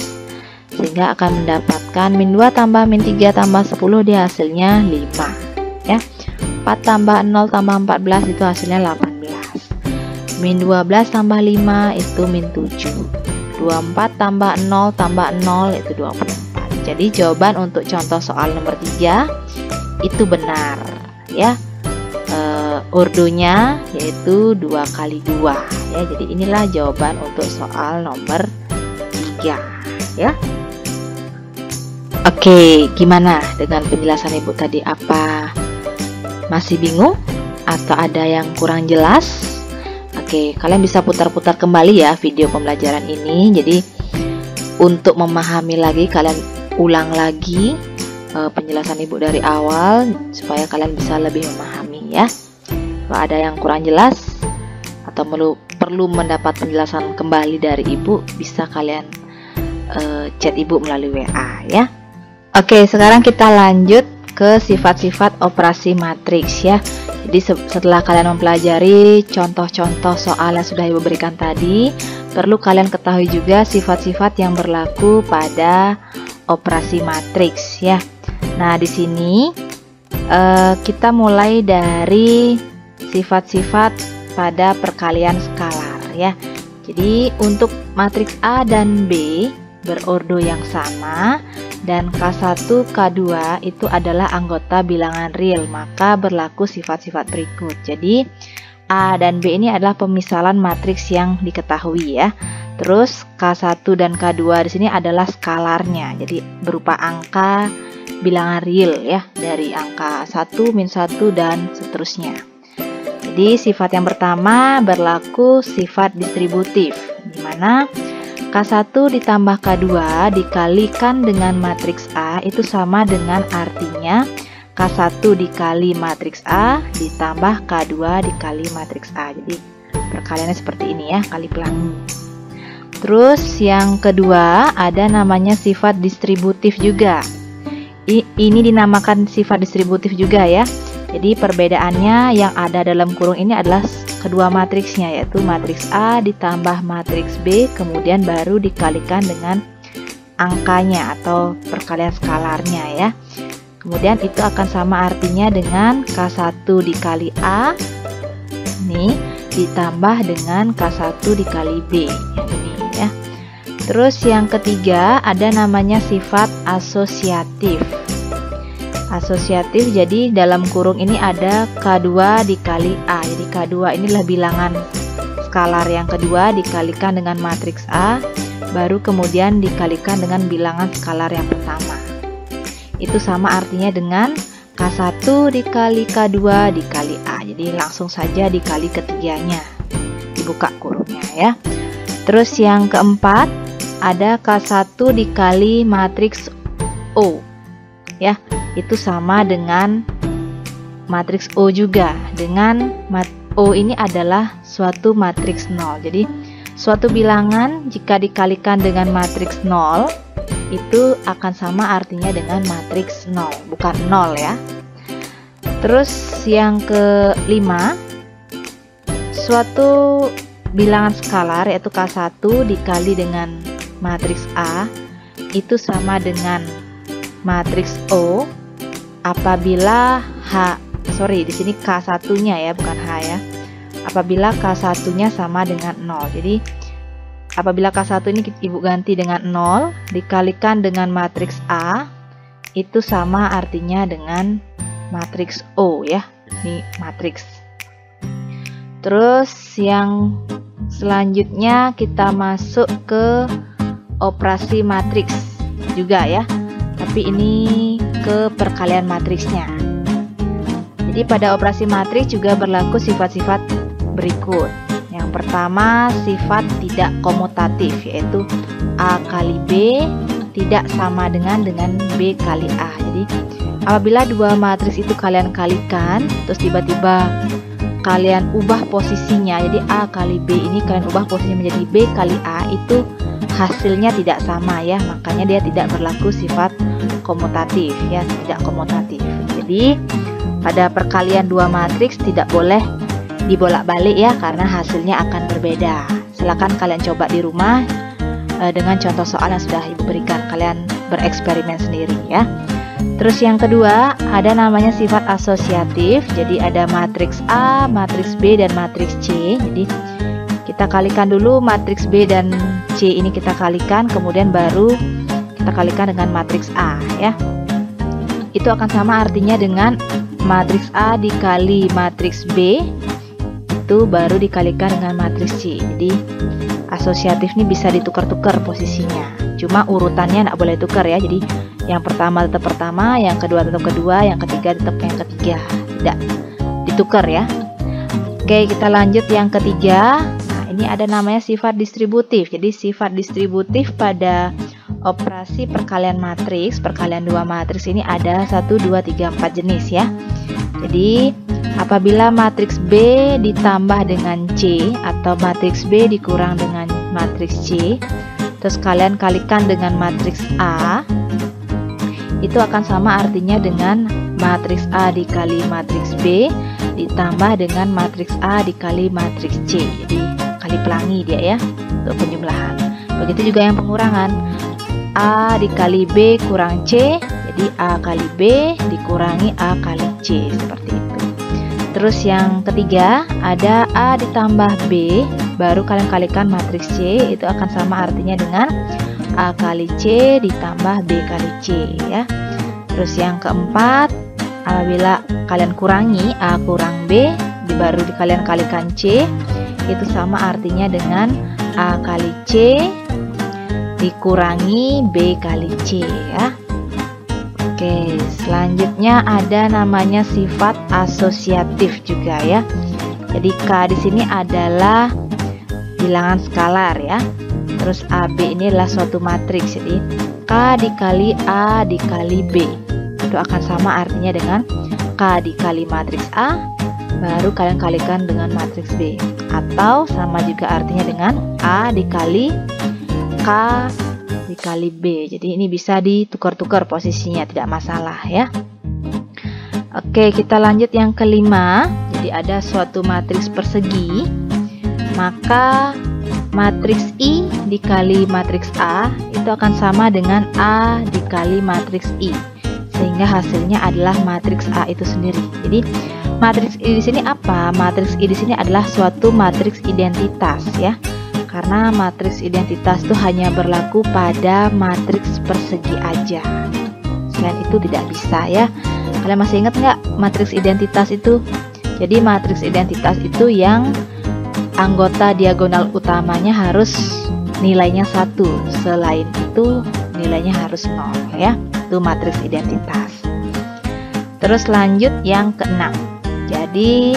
sehingga akan mendapatkan min 2 tambah min 3 tambah 10 di hasilnya 5 ya. 4 tambah 0 tambah 14 itu hasilnya 18. Min 12 tambah 5 itu min 7. 24 tambah 0 tambah 0 itu 24. Jadi jawaban untuk contoh soal nomor 3 itu benar ya. Ordonya yaitu 2 kali 2 ya. Jadi inilah jawaban untuk soal nomor 3 ya. Oke, gimana dengan penjelasan Ibu tadi? Apa masih bingung atau ada yang kurang jelas? Oke, kalian bisa putar-putar kembali ya video pembelajaran ini. Jadi untuk memahami lagi kalian ulang lagi penjelasan Ibu dari awal supaya kalian bisa lebih memahami ya. Kalau ada yang kurang jelas atau perlu mendapat penjelasan kembali dari Ibu, bisa kalian chat Ibu melalui WA ya. Oke, sekarang kita lanjut ke sifat-sifat operasi matriks ya. Jadi setelah kalian mempelajari contoh-contoh soal yang sudah Ibu berikan tadi, perlu kalian ketahui juga sifat-sifat yang berlaku pada operasi matriks ya. Nah, di sini kita mulai dari sifat-sifat pada perkalian skalar ya. Jadi untuk matriks A dan B berordo yang sama, dan K1, K2 itu adalah anggota bilangan real, maka berlaku sifat-sifat berikut. Jadi A dan B ini adalah pemisalan matriks yang diketahui ya. Terus K1 dan K2 di sini adalah skalarnya, jadi berupa angka bilangan real ya, dari angka 1, -1 dan seterusnya. Jadi sifat yang pertama berlaku sifat distributif, di mana K1 ditambah K2 dikalikan dengan matriks A itu sama dengan artinya K1 dikali matriks A ditambah K2 dikali matriks A. Jadi perkaliannya seperti ini ya, kali pelangi. Terus yang kedua ada namanya sifat distributif juga. Ini dinamakan sifat distributif juga ya. Jadi perbedaannya yang ada dalam kurung ini adalah kedua matriksnya, yaitu matriks A ditambah matriks B kemudian baru dikalikan dengan angkanya atau perkalian skalarnya ya. Kemudian itu akan sama artinya dengan K1 dikali A ini ditambah dengan K1 dikali B yang ini ya. Terus yang ketiga ada namanya sifat asosiatif. Asosiatif, jadi dalam kurung ini ada K2 dikali A. Jadi K2 inilah bilangan skalar yang kedua dikalikan dengan matriks A, baru kemudian dikalikan dengan bilangan skalar yang pertama. Itu sama artinya dengan K1 dikali K2 dikali A. Jadi langsung saja dikali ketiganya. Dibuka kurungnya ya. Terus yang keempat ada K1 dikali matriks O. Ya, itu sama dengan matriks O juga. Dengan O ini adalah suatu matriks 0. Jadi suatu bilangan jika dikalikan dengan matriks 0 itu akan sama artinya dengan matriks 0, bukan 0 ya. Terus yang kelima, suatu bilangan skalar yaitu K1 dikali dengan matriks A itu sama dengan matriks O apabila di sini K1-nya ya, bukan H ya. Apabila K1-nya sama dengan 0. Jadi apabila K1 ini Ibu ganti dengan 0 dikalikan dengan matriks A itu sama artinya dengan matriks O ya. Ini matriks. Terus yang selanjutnya kita masuk ke operasi matriks juga ya. Tapi ini ke perkalian matriksnya. Jadi pada operasi matriks juga berlaku sifat-sifat berikut. Yang pertama sifat tidak komutatif, yaitu A kali B tidak sama dengan B kali A. Jadi apabila dua matriks itu kalian kalikan, terus tiba-tiba kalian ubah posisinya, jadi A kali B ini kalian ubah posisinya menjadi B kali A, itu hasilnya tidak sama ya, makanya dia tidak berlaku sifat komutatif ya, tidak komutatif. Jadi pada perkalian dua matriks tidak boleh dibolak-balik ya, karena hasilnya akan berbeda. Silakan kalian coba di rumah dengan contoh soal yang sudah Ibu berikan, kalian bereksperimen sendiri ya. Terus yang kedua ada namanya sifat asosiatif. Jadi ada matriks A, matriks B dan matriks C. Jadi kita kalikan dulu matriks B dan C ini kita kalikan, kemudian baru kita kalikan dengan matriks A ya. Itu akan sama artinya dengan matriks A dikali matriks B itu baru dikalikan dengan matriks C. Jadi asosiatif ini bisa ditukar-tukar posisinya. Cuma urutannya nggak boleh tukar ya. Jadi yang pertama tetap pertama, yang kedua tetap kedua, yang ketiga tetap yang ketiga. Tidak ditukar ya. Oke, kita lanjut yang ketiga. Ini ada namanya sifat distributif. Jadi sifat distributif pada operasi perkalian matriks, perkalian dua matriks ini ada 1, 2, 3, 4 jenis ya. Jadi apabila matriks B ditambah dengan C atau matriks B dikurang dengan matriks C, terus kalian kalikan dengan matriks A, itu akan sama artinya dengan matriks A dikali matriks B ditambah dengan matriks A dikali matriks C. Jadi kali pelangi dia ya untuk penjumlahan. Begitu juga yang pengurangan, A dikali B kurang C, jadi A kali B dikurangi A kali C, seperti itu. Terus yang ketiga ada A ditambah B, baru kalian kalikan matriks C, itu akan sama artinya dengan A kali C ditambah B kali C ya. Terus yang keempat, apabila kalian kurangi A kurang B, baru kalian kalikan C, itu sama artinya dengan A kali C dikurangi B kali C ya. Oke, selanjutnya ada namanya sifat asosiatif juga ya. Jadi K di sini adalah bilangan skalar ya. Terus AB ini adalah suatu matriks. Jadi K dikali A dikali B itu akan sama artinya dengan K dikali matriks A, baru kalian kalikan dengan matriks B. Atau sama juga artinya dengan A dikali K dikali B. Jadi ini bisa ditukar-tukar posisinya, tidak masalah ya. Oke, kita lanjut yang kelima. Jadi ada suatu matriks persegi, maka matriks I dikali matriks A itu akan sama dengan A dikali matriks I, sehingga hasilnya adalah matriks A itu sendiri. Jadi matriks I di sini apa? Matriks I di sini adalah suatu matriks identitas ya. Karena matriks identitas itu hanya berlaku pada matriks persegi aja. Selain itu tidak bisa ya. Kalian masih ingat nggak matriks identitas itu? Jadi matriks identitas itu yang anggota diagonal utamanya harus nilainya 1. Selain itu nilainya harus 0 ya. Itu matriks identitas. Terus lanjut yang keenam. Jadi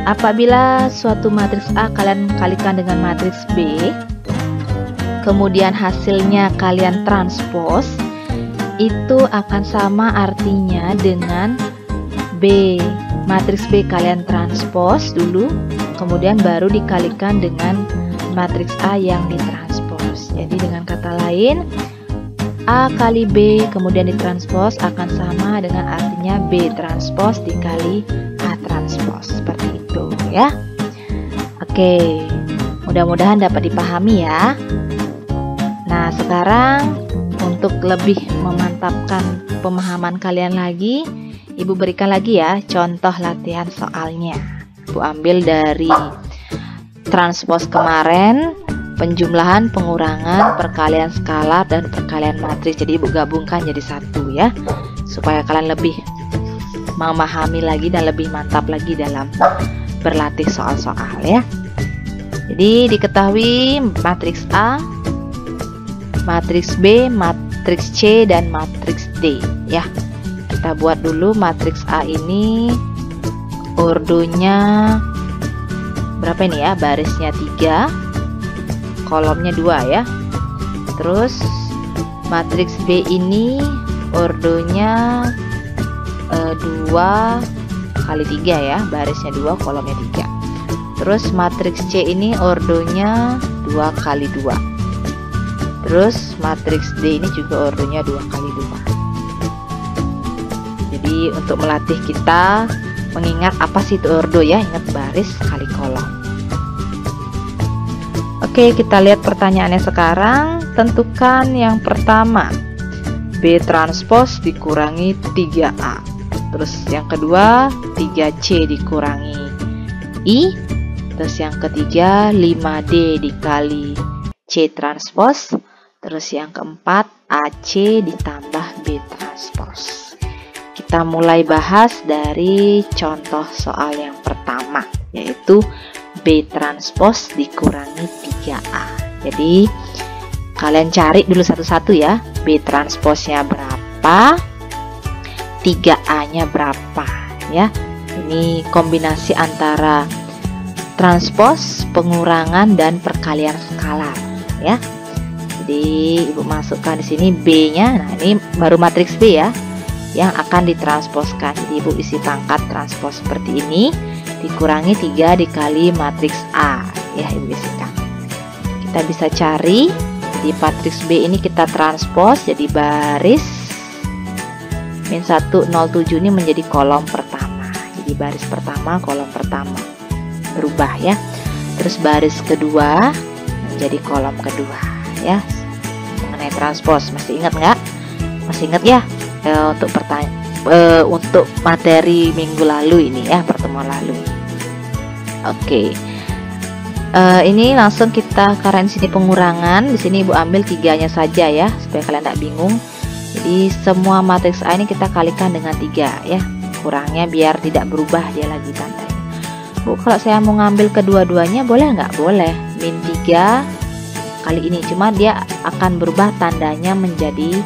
apabila suatu matriks A kalian kalikan dengan matriks B, kemudian hasilnya kalian transpos, itu akan sama artinya dengan B. Matriks B kalian transpos dulu, kemudian baru dikalikan dengan matriks A yang ditranspos. Jadi dengan kata lain, A kali B kemudian ditranspos akan sama dengan artinya B transpos dikali A transpos. Seperti itu ya. Oke, mudah-mudahan dapat dipahami ya. Nah, sekarang untuk lebih memantapkan pemahaman kalian lagi, Ibu berikan lagi ya contoh latihan soalnya. Ibu ambil dari transpos kemarin, penjumlahan, pengurangan, perkalian skalar, dan perkalian matriks. Jadi Ibu gabungkan jadi satu ya, supaya kalian lebih memahami lagi dan lebih mantap lagi dalam berlatih soal-soal ya. Jadi diketahui matriks A, matriks B, matriks C, dan matriks D ya. Kita buat dulu matriks A ini ordonya berapa ini ya? Barisnya 3, kolomnya 2 ya. Terus matriks B ini ordonya 2 kali 3 ya, barisnya 2, kolomnya 3. Terus matriks C ini ordonya 2 kali 2. Terus matriks D ini juga ordonya 2 kali 2. Jadi untuk melatih kita mengingat apa sih itu ordo ya, ingat baris kali kolom. Oke, kita lihat pertanyaannya sekarang. Tentukan yang pertama, B transpos dikurangi 3A. Terus yang kedua 3C dikurangi I. Terus yang ketiga 5D dikali C transpos. Terus yang keempat AC ditambah B transpos. Kita mulai bahas dari contoh soal yang pertama, yaitu B transpos dikurangi 3A. Jadi kalian cari dulu satu-satu ya, B transposnya berapa, 3A-nya berapa ya. Ini kombinasi antara transpos, pengurangan, dan perkalian skalar ya. Jadi Ibu masukkan di sini B-nya. Nah, ini baru matriks B ya, yang akan ditransposkan. Jadi Ibu isi pangkat transpos seperti ini, dikurangi 3 dikali matriks A ya, Ibu isikan. Kita bisa cari di matriks B ini, kita transpos jadi baris min 107 ini menjadi kolom pertama. Jadi baris pertama, kolom pertama berubah ya. Terus baris kedua menjadi kolom kedua ya. Mengenai transpos masih ingat nggak? Masih ingat ya? Untuk untuk materi minggu lalu ini ya, pertemuan lalu. Oke. Ini langsung kita, karena di sini pengurangan, di sini Ibu ambil 3-nya saja ya, supaya kalian tidak bingung. Jadi semua matriks A ini kita kalikan dengan 3 ya, kurangnya biar tidak berubah dia lagi tandanya. Bu, kalau saya mau ngambil kedua-duanya boleh nggak? Boleh, min 3 kali ini, cuma dia akan berubah tandanya menjadi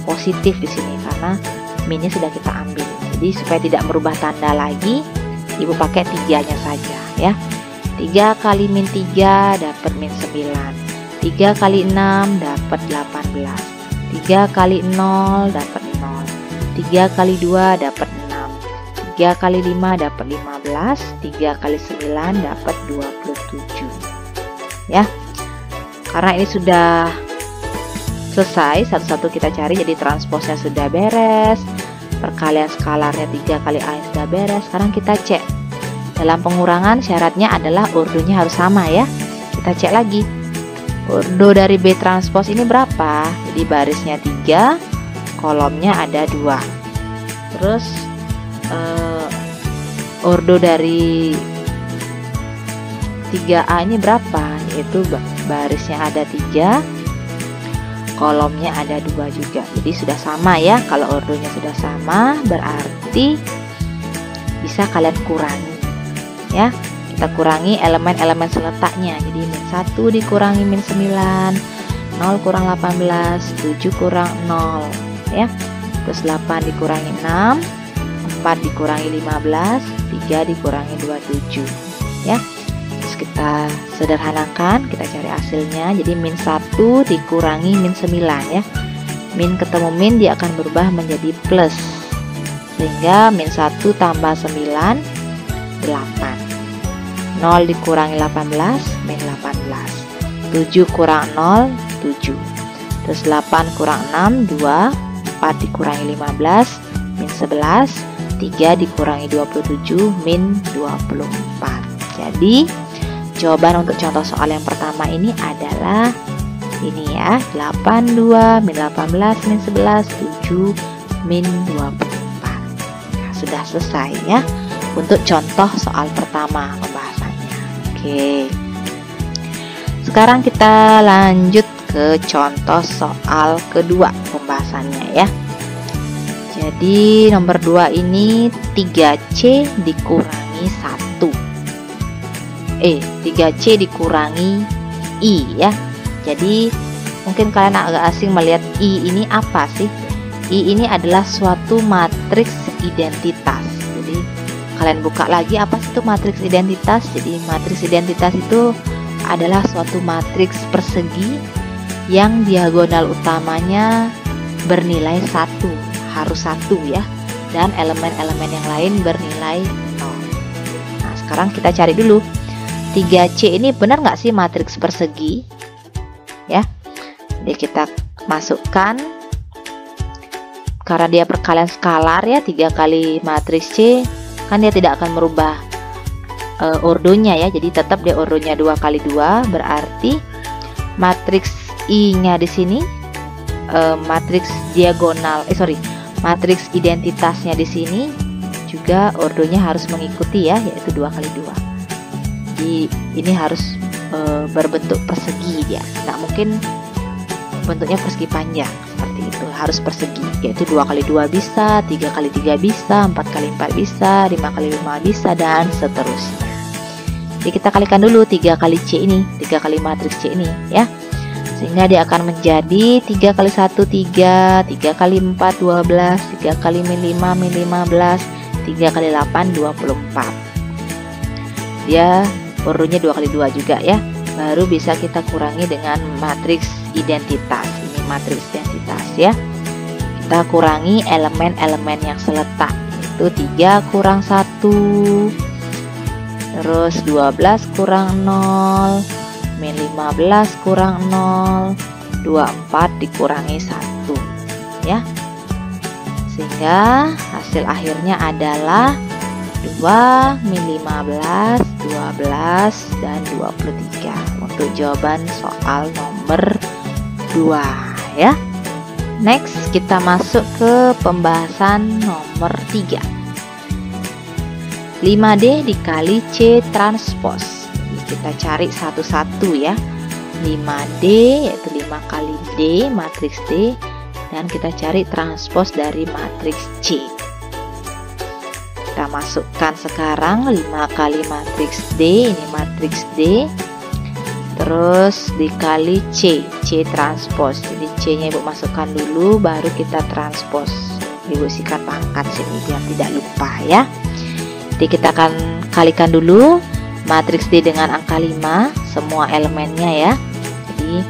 positif di sini karena minnya sudah kita ambil. Jadi supaya tidak merubah tanda lagi, Ibu pakai 3-nya saja ya. 3 kali min 3 dapat min 9, 3 kali 6 dapat 18, 3 kali 0 dapat 0, 3 kali 2 dapat 6, 3 kali 5 dapat 15, 3 kali 9 dapat 27 ya. Karena ini sudah selesai, satu-satu kita cari, jadi transposnya sudah beres, perkalian skalarnya 3 kali A sudah beres. Sekarang kita cek. Dalam pengurangan syaratnya adalah ordonya harus sama ya. Kita cek lagi. Ordo dari B transpos ini berapa? Jadi barisnya 3, kolomnya ada 2. Terus ordo dari 3A ini berapa? Yaitu barisnya ada 3, kolomnya ada 2 juga. Jadi sudah sama ya. Kalau ordonya sudah sama berarti bisa kalian kurangi ya. Kita kurangi elemen-elemen seletaknya. Jadi min 1 dikurangi min 9, 0 kurang 18, 7 kurang 0 ya. Terus 8 dikurangi 6, 4 dikurangi 15, 3 dikurangi 27 ya. Terus kita sederhanakan, kita cari hasilnya. Jadi min 1 dikurangi min 9 ya. Min ketemu min dia akan berubah menjadi plus, sehingga min 1 tambah 9 8, 0 dikurangi 18 min 18, 7 kurang 0 7, terus 8 kurang 6 2, 4 dikurangi 15 min 11, 3 dikurangi 27 min 24. Jadi jawaban untuk contoh soal yang pertama ini adalah ini ya, 82 min 18 min 11 7 min 24. Nah, sudah selesai ya untuk contoh soal pertama pembahasannya. Oke. Sekarang kita lanjut ke contoh soal kedua pembahasannya ya. Jadi nomor 2 ini 3C dikurangi 1. 3C dikurangi I ya. Jadi mungkin kalian agak asing melihat I ini apa sih? I ini adalah suatu matriks identitas. Jadi kalian buka lagi apa sih itu matriks identitas. Jadi matriks identitas itu adalah suatu matriks persegi yang diagonal utamanya bernilai 1, harus 1 ya, dan elemen-elemen yang lain bernilai 0. Nah sekarang kita cari dulu 3C ini benar nggak sih matriks persegi ya. Jadi kita masukkan, karena dia perkalian skalar ya, 3 kali matriks C kan dia tidak akan merubah ordonya ya. Jadi tetap dia ordonya 2 kali 2, berarti matriks I-nya di sini matriks diagonal matriks identitasnya di sini juga ordonya harus mengikuti ya, yaitu 2 kali 2. Jadi ini harus berbentuk persegi dia, nggak mungkin bentuknya persegi panjang seperti itu, harus persegi, yaitu 2 kali 2 bisa, 3 kali 3 bisa, 4 kali 4 bisa, 5 kali 5 bisa, dan seterusnya. Jadi kita kalikan dulu 3 kali C ini, 3 kali matriks C ini ya, sehingga dia akan menjadi 3 kali 1 3, 3 kali 4 12, 3 kali min 5 min 15, 3 kali 8 24. Dia ordonya 2 kali 2 juga ya. Baru bisa kita kurangi dengan matriks identitas. Ini matriks identitas ya. Kita kurangi elemen-elemen yang seletak. Itu 3 kurang 1, terus 12 kurang 0, min 15 kurang 0, 24 dikurangi 1 ya. Sehingga hasil akhirnya adalah 2 min 15, 12, dan 23 untuk jawaban soal nomor 2 ya. Next kita masuk ke pembahasan nomor 3. 5D dikali C transpos. kita cari satu-satu ya. 5D yaitu 5 kali D, matriks D, dan kita cari transpos dari matriks C. Kita masukkan sekarang 5 kali matriks D, ini matriks D, terus dikali C, C transpos. Jadi C nya Ibu masukkan dulu, baru kita transpos. Ibu sikat pangkat sini biar tidak lupa ya. Jadi kita akan kalikan dulu matriks D dengan angka 5, semua elemennya ya. Jadi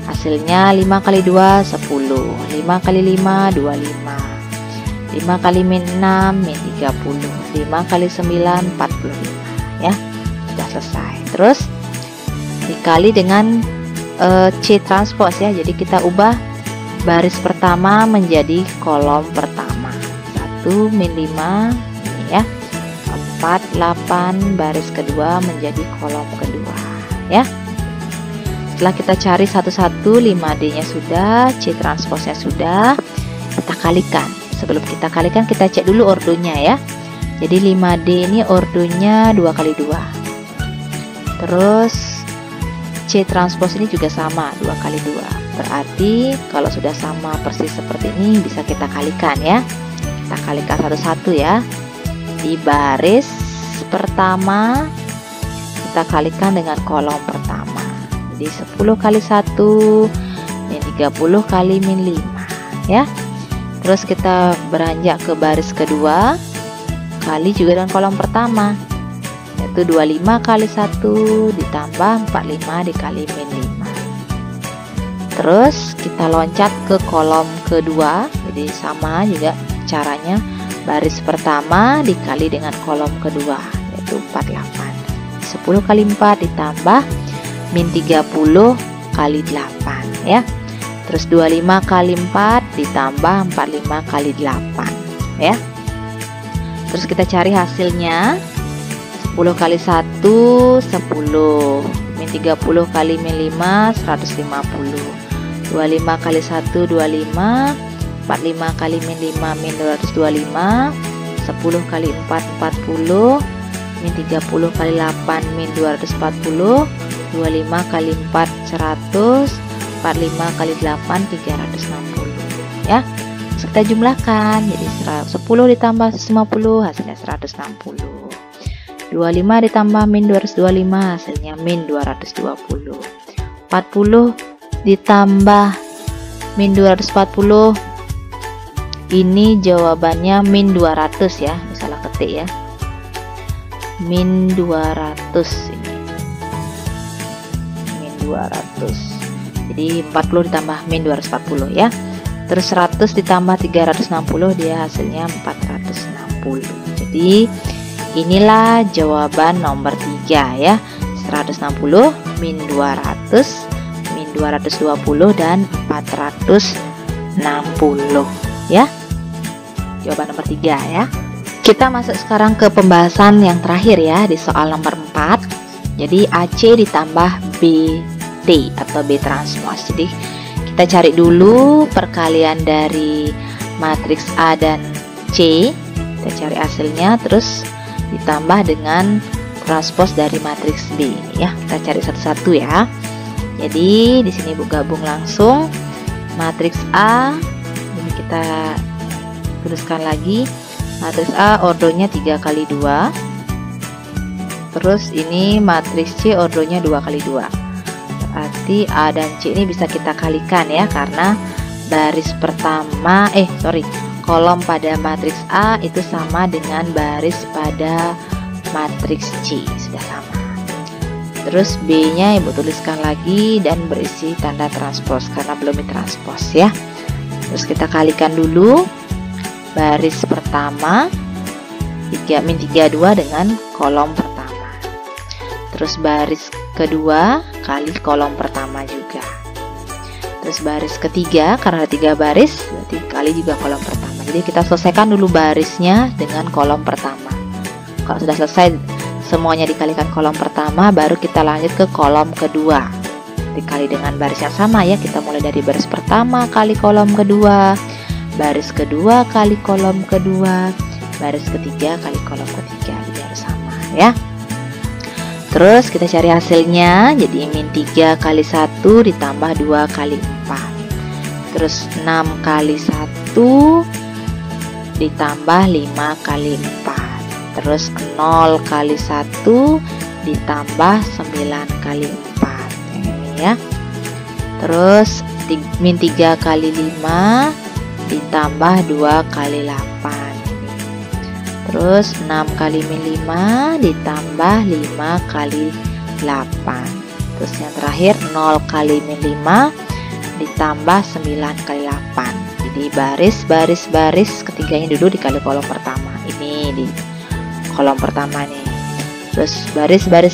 hasilnya 5 kali 2 10, 5 kali 5 25, 5 kali min 6 min 30, 5 kali 9 45 ya. Sudah selesai. Terus dikali dengan C transpos ya. Jadi kita ubah baris pertama menjadi kolom pertama. 1 min 5 ini ya. 4 8 baris kedua menjadi kolom kedua ya. Setelah kita cari satu-satu, 5D nya sudah, C transposnya sudah, kita kalikan. Sebelum kita kalikan, kita cek dulu ordonya ya. Jadi 5D ini ordonya 2 kali 2. Terus C transpos ini juga sama, 2 kali 2. Berarti kalau sudah sama persis seperti ini, bisa kita kalikan ya. Kita kalikan satu-satu ya. Di baris pertama kita kalikan dengan kolom pertama. Jadi 10 kali 1 min 30 kali min 5 ya. Terus kita beranjak ke baris kedua, kali juga dengan kolom pertama, yaitu 25 kali 1 ditambah 45 dikali min 5. Terus kita loncat ke kolom kedua, jadi sama juga caranya. Baris pertama dikali dengan kolom kedua, yaitu 48. 10 kali 4 ditambah min 30 kali 8 ya. Terus 25 kali 4 ditambah 45 kali 8 ya. Terus kita cari hasilnya. 10 kali 1 10, min 30 kali min 5 150, 25 kali 1 25, 45 kali min 5 min 225, 10 kali 4 40, min 30 kali 8 min 240, 25 kali 4 100, 45 kali 8 360 ya. Terus kita jumlahkan, jadi 10 ditambah 150 hasilnya 160, 25 ditambah min 225 hasilnya min 220, 40 ditambah min 240, ini jawabannya min 200 ya, salah ketik ya, min 200 ini, min 200. Jadi 40 ditambah min 240 ya. Terus 100 ditambah 360 dia hasilnya 460. Jadi inilah jawaban nomor 3 ya. 160 min 200 min 220 dan 460 ya. Jawaban nomor 3 ya. Kita masuk sekarang ke pembahasan yang terakhir ya, di soal nomor 4. Jadi AC ditambah BT atau B transpos. Jadi kita cari dulu perkalian dari matriks A dan C. Kita cari hasilnya, terus ditambah dengan transpos dari matriks B ini ya. Kita cari satu-satu ya. Jadi di sini Ibu gabung langsung matriks A. Ini kita tuliskan lagi. Matriks A ordonya 3 kali 2. Terus ini matriks C ordonya 2 kali 2. Berarti A dan C ini bisa kita kalikan ya, karena baris pertama kolom pada matriks A itu sama dengan baris pada matriks C, sudah sama. Terus B nya Ibu tuliskan lagi dan berisi tanda transpos karena belum ditranspos ya. Terus kita kalikan dulu baris pertama min 32 dengan kolom pertama. Terus baris kedua kali kolom pertama juga. Terus baris ketiga, karena ada 3 baris berarti kali juga kolom pertama. Jadi kita selesaikan dulu barisnya dengan kolom pertama. Kalau sudah selesai semuanya dikalikan kolom pertama, baru kita lanjut ke kolom kedua. Dikali dengan baris yang sama ya. Kita mulai dari baris pertama kali kolom kedua, baris kedua kali kolom kedua, baris ketiga kali kolom ketiga. Jadi harus sama ya. Terus kita cari hasilnya. Jadi min 3 kali 1 ditambah 2 kali 4. Terus 6 kali 1 ditambah 5 kali 4. Terus 0 kali 1 ditambah 9 kali 4. Ini ya. Terus min 3 kali 5 ditambah 2 kali 8. Terus 6 kali min 5 ditambah 5 kali 8. Terus yang terakhir 0 kali min 5 ditambah 9 kali 8. Jadi baris ketiganya dulu dikali kolom pertama. Ini di kolom pertama nih. Terus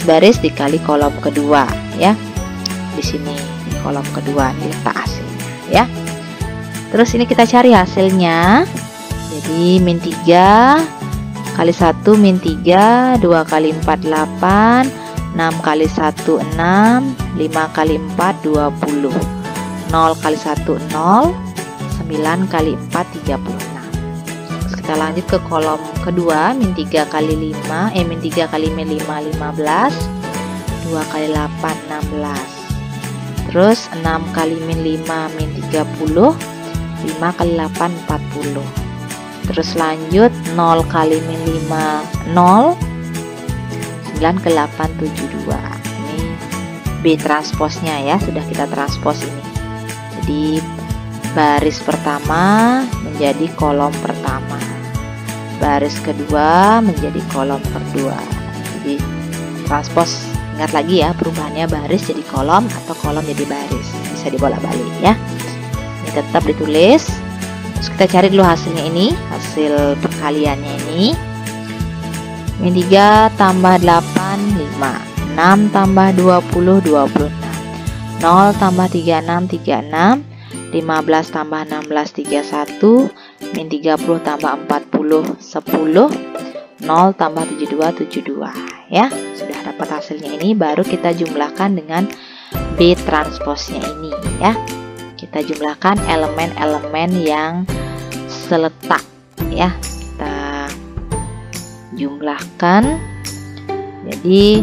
baris dikali kolom kedua ya. Di sini di kolom kedua diletak hasilnya ya. Terus ini kita cari hasilnya. Jadi min 3 kali 1 min 3, 2 kali 4 8, 6 kali 1 6, 5 kali 4 20, 0 kali 1 0, 9 kali 4 36. Terus kita lanjut ke kolom kedua, min 3 kali 5, min 3 kali min 5 15, 2 kali 8 16. Terus 6 kali min 5 min 30, 5 kali 8 40. Terus lanjut 0 kali min 5 0, 9 ke 8 72. Ini B transposnya ya, sudah kita transpos ini. Jadi baris pertama menjadi kolom pertama, baris kedua menjadi kolom kedua. Jadi transpos, ingat lagi ya, perubahannya baris jadi kolom atau kolom jadi baris, bisa dibolak-balik ya. Ini tetap ditulis. Terus kita cari dulu hasilnya ini, hasil perkaliannya ini. Min 3 tambah 8 5, 6 tambah 20 26, 0 tambah 36 36, 15 tambah 16 31, min 30 tambah 40 10, 0 tambah 72 72 ya. Sudah dapat hasilnya ini, baru kita jumlahkan dengan B transposnya ini ya. Kita jumlahkan elemen-elemen yang seletak ya. Kita jumlahkan. Jadi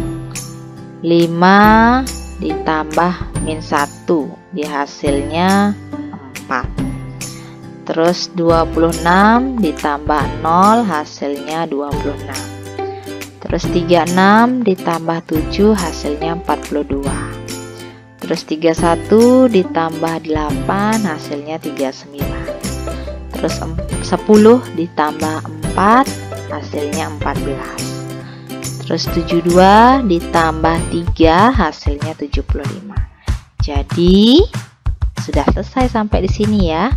5 ditambah min 1 di hasilnya 4. Terus 26 ditambah 0 hasilnya 26. Terus 36 ditambah 7 hasilnya 42. Terus 31 ditambah 8 hasilnya 39. Terus 10 ditambah 4 hasilnya 14. Terus 72 ditambah 3 hasilnya 75. Jadi sudah selesai sampai di sini ya.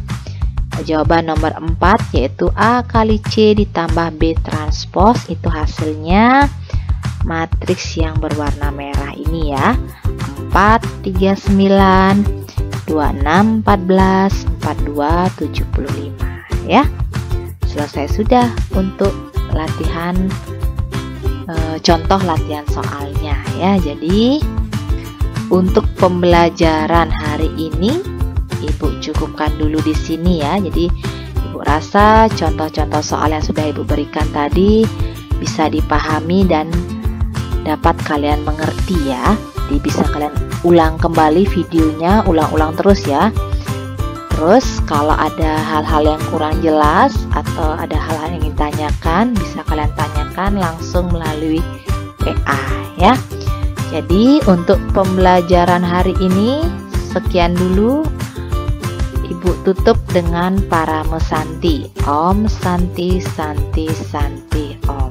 Jawaban nomor 4 yaitu A kali C ditambah B transpos, itu hasilnya matriks yang berwarna merah ini ya. 4 39 26 14 42 75 ya. Selesai sudah untuk latihan contoh latihan soalnya ya. Jadi untuk pembelajaran hari ini Ibu cukupkan dulu di sini ya. Jadi Ibu rasa contoh-contoh soal yang sudah Ibu berikan tadi bisa dipahami dan dapat kalian mengerti ya. Jadi bisa kalian ulang kembali videonya, ulang-ulang terus ya. Terus kalau ada hal-hal yang kurang jelas atau ada hal-hal yang ditanyakan, bisa kalian tanyakan langsung melalui WA ya. Jadi untuk pembelajaran hari ini sekian dulu. Ibu tutup dengan Parame Santi. Om Santi Santi Santi Om.